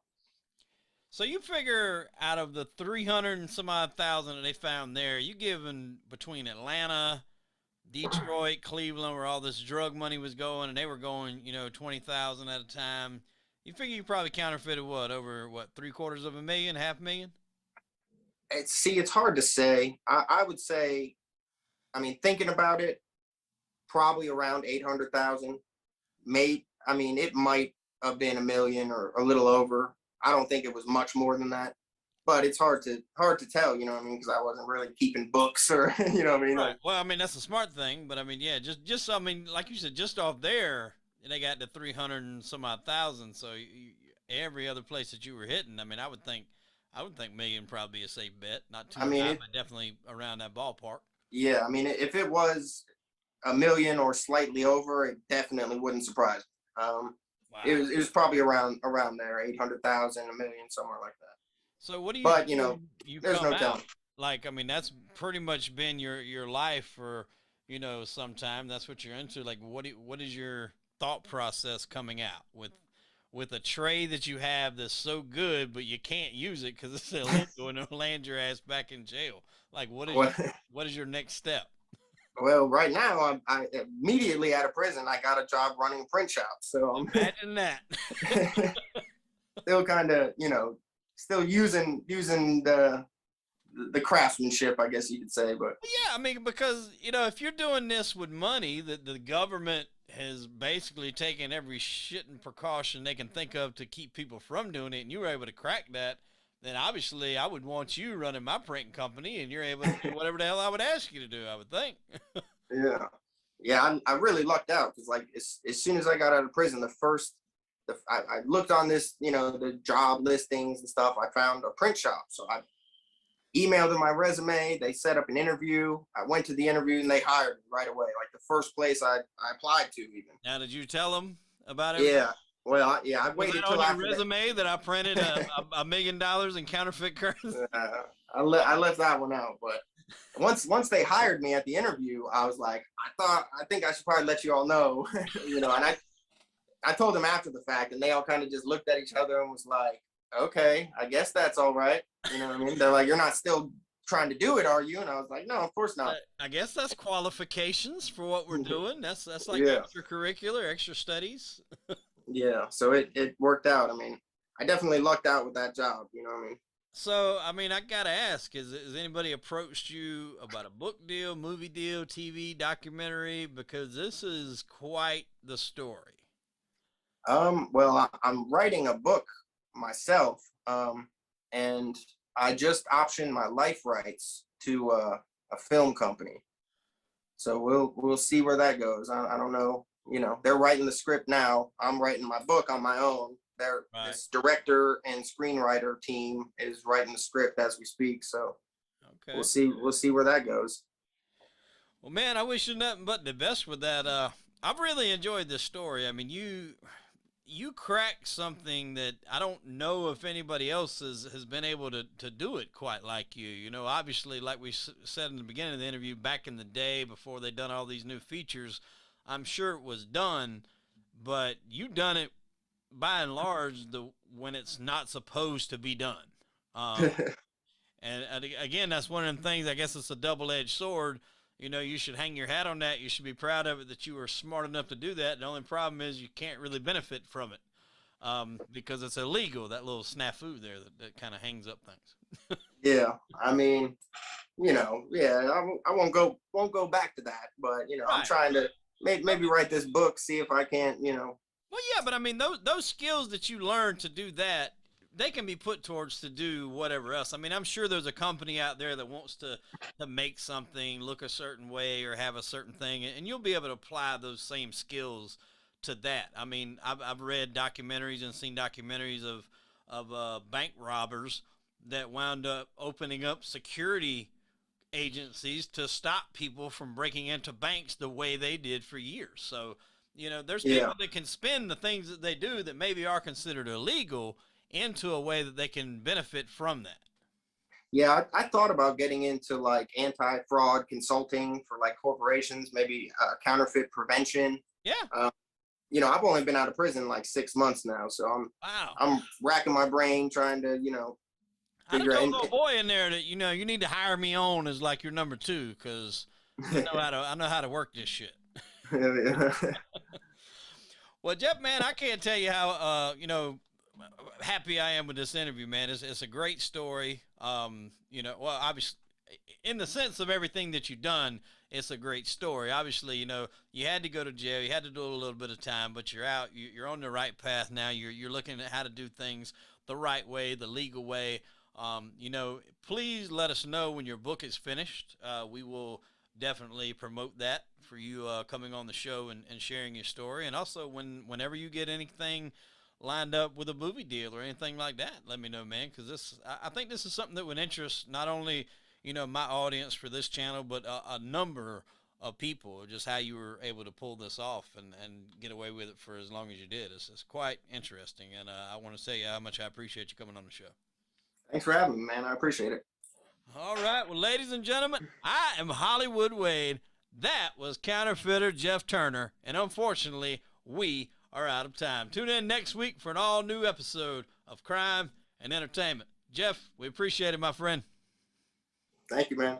So you figure out of the 300 and some odd thousand that they found there, you given between Atlanta, Detroit, Cleveland, where all this drug money was going, and they were going, 20,000 at a time. You figure you probably counterfeited what, over what, three-quarters of a million, half million? It's hard to say. I would say, I mean, thinking about it, probably around 800,000. I mean, it might have been a million or a little over. I don't think it was much more than that, but it's hard to tell, you know what I mean? Because I wasn't really keeping books or, you know what I mean? Right. Like, Well, I mean that's a smart thing, but I mean, yeah, just I mean, like you said, just off there, they got to 300 and some odd thousand. So every other place that you were hitting, I mean, I would think million probably a safe bet. Not too I mean, high, it, but definitely around that ballpark. yeah, I mean, if it was a million or slightly over, it definitely wouldn't surprise me. Wow. It was probably around there, 800,000, a million, somewhere like that. So what do you But do? You there's come no out telling. like I mean that's pretty much been your life for some time. That's what you're into. Like what is your thought process coming out with a tray that you have that's so good but you can't use it because it's illegal and it'll land your ass back in jail. Like Well, what is your next step? well, right now I immediately out of prison, I got a job running a print shop, so Imagine that. I'm still kind of still using the craftsmanship, I guess you could say. But Yeah, I mean, because if you're doing this with money, that the government has basically taken every shit and precaution they can think of to keep people from doing it, and you were able to crack that, then obviously I would want you running my printing company, and you're able to do whatever the hell I would ask you to do. I would think. yeah, yeah, I really lucked out because like as soon as I got out of prison, I looked on this, the job listings and stuff. I found a print shop, so I emailed them my resume. They set up an interview. I went to the interview and they hired me right away. Like the first place I applied to even. Now, did you tell them about everything? Yeah. Well, yeah, I Was waited that on till your after that. resume that I printed $1 million in counterfeit currency? I left that one out, but once they hired me at the interview, I was like, I think I should probably let you all know, and I told them after the fact, and they all kind of just looked at each other and was like, okay, I guess that's all right. You know what I mean? They're like, you're not still trying to do it, are you? And I was like, no, of course not. I guess that's qualifications for what we're doing. That's like Yeah, extracurricular, extra studies. yeah. So it worked out. I mean, I definitely lucked out with that job. You know what I mean? So, I mean, I gotta ask: has anybody approached you about a book deal, movie deal, TV documentary? Because this is quite the story. Well, I'm writing a book myself, and I just optioned my life rights to a film company. So we'll see where that goes. I don't know. They're writing the script now. I'm writing my book on my own. Right. This director and screenwriter team is writing the script as we speak. So Okay. we'll see where that goes. Well, man, I wish you nothing but the best with that. I've really enjoyed this story. I mean, you cracked something that I don't know if anybody else has been able to do it quite like you. Obviously, like we said in the beginning of the interview, back in the day before they done all these new features, I'm sure it was done, but you done it by and large when it's not supposed to be done. Um, and again, that's one of the things. I guess it's a double-edged sword. You should hang your hat on that. You should be proud of it that you were smart enough to do that. The only problem is you can't really benefit from it because it's illegal. That little snafu there that kind of hangs up things. Yeah, I mean, yeah, I won't go back to that. But I'm Right. trying to maybe write this book, see if I can't. Well, yeah, but I mean, those skills that you learn to do that, they can be put towards to do whatever else. I mean, I'm sure there's a company out there that wants to make something look a certain way or have a certain thing, and you'll be able to apply those same skills to that. I mean, I've read documentaries and seen documentaries of bank robbers that wound up opening up security agencies to stop people from breaking into banks the way they did for years. So, there's Yeah, people that can spin the things that they do that maybe are considered illegal into a way that they can benefit from that. yeah. I thought about getting into like anti-fraud consulting for like corporations, maybe counterfeit prevention. Yeah. Uh, you know, I've only been out of prison like 6 months now, so Wow. I'm racking my brain trying to, you know, I figure told out. little boy in there that, you know, you need to hire me on as like your number two, because I know how to work this shit. Well, Jeff, man, I can't tell you how you know, happy I am with this interview, man. It's a great story. You know, well, obviously, in the sense of everything that you've done, it's a great story. Obviously, you know, you had to go to jail, you had to do a little bit of time, but you're out. You're on the right path now. You're looking at how to do things the right way, the legal way. You know, please let us know when your book is finished. We will definitely promote that for you coming on the show and sharing your story. And also, whenever you get anything lined up with a movie deal or anything like that, let me know, man, because I think this is something that would interest not only, you know, my audience for this channel, but a number of people, just how you were able to pull this off and get away with it for as long as you did. It's quite interesting, and I want to say how much I appreciate you coming on the show. Thanks for having me, man. I appreciate it. All right. Well, ladies and gentlemen, I am Hollywood Wade. That was Counterfeiter Jeff Turner. And unfortunately, we are out of time. Tune in next week for an all-new episode of Crime and Entertainment. Jeff, we appreciate it, my friend. Thank you, man.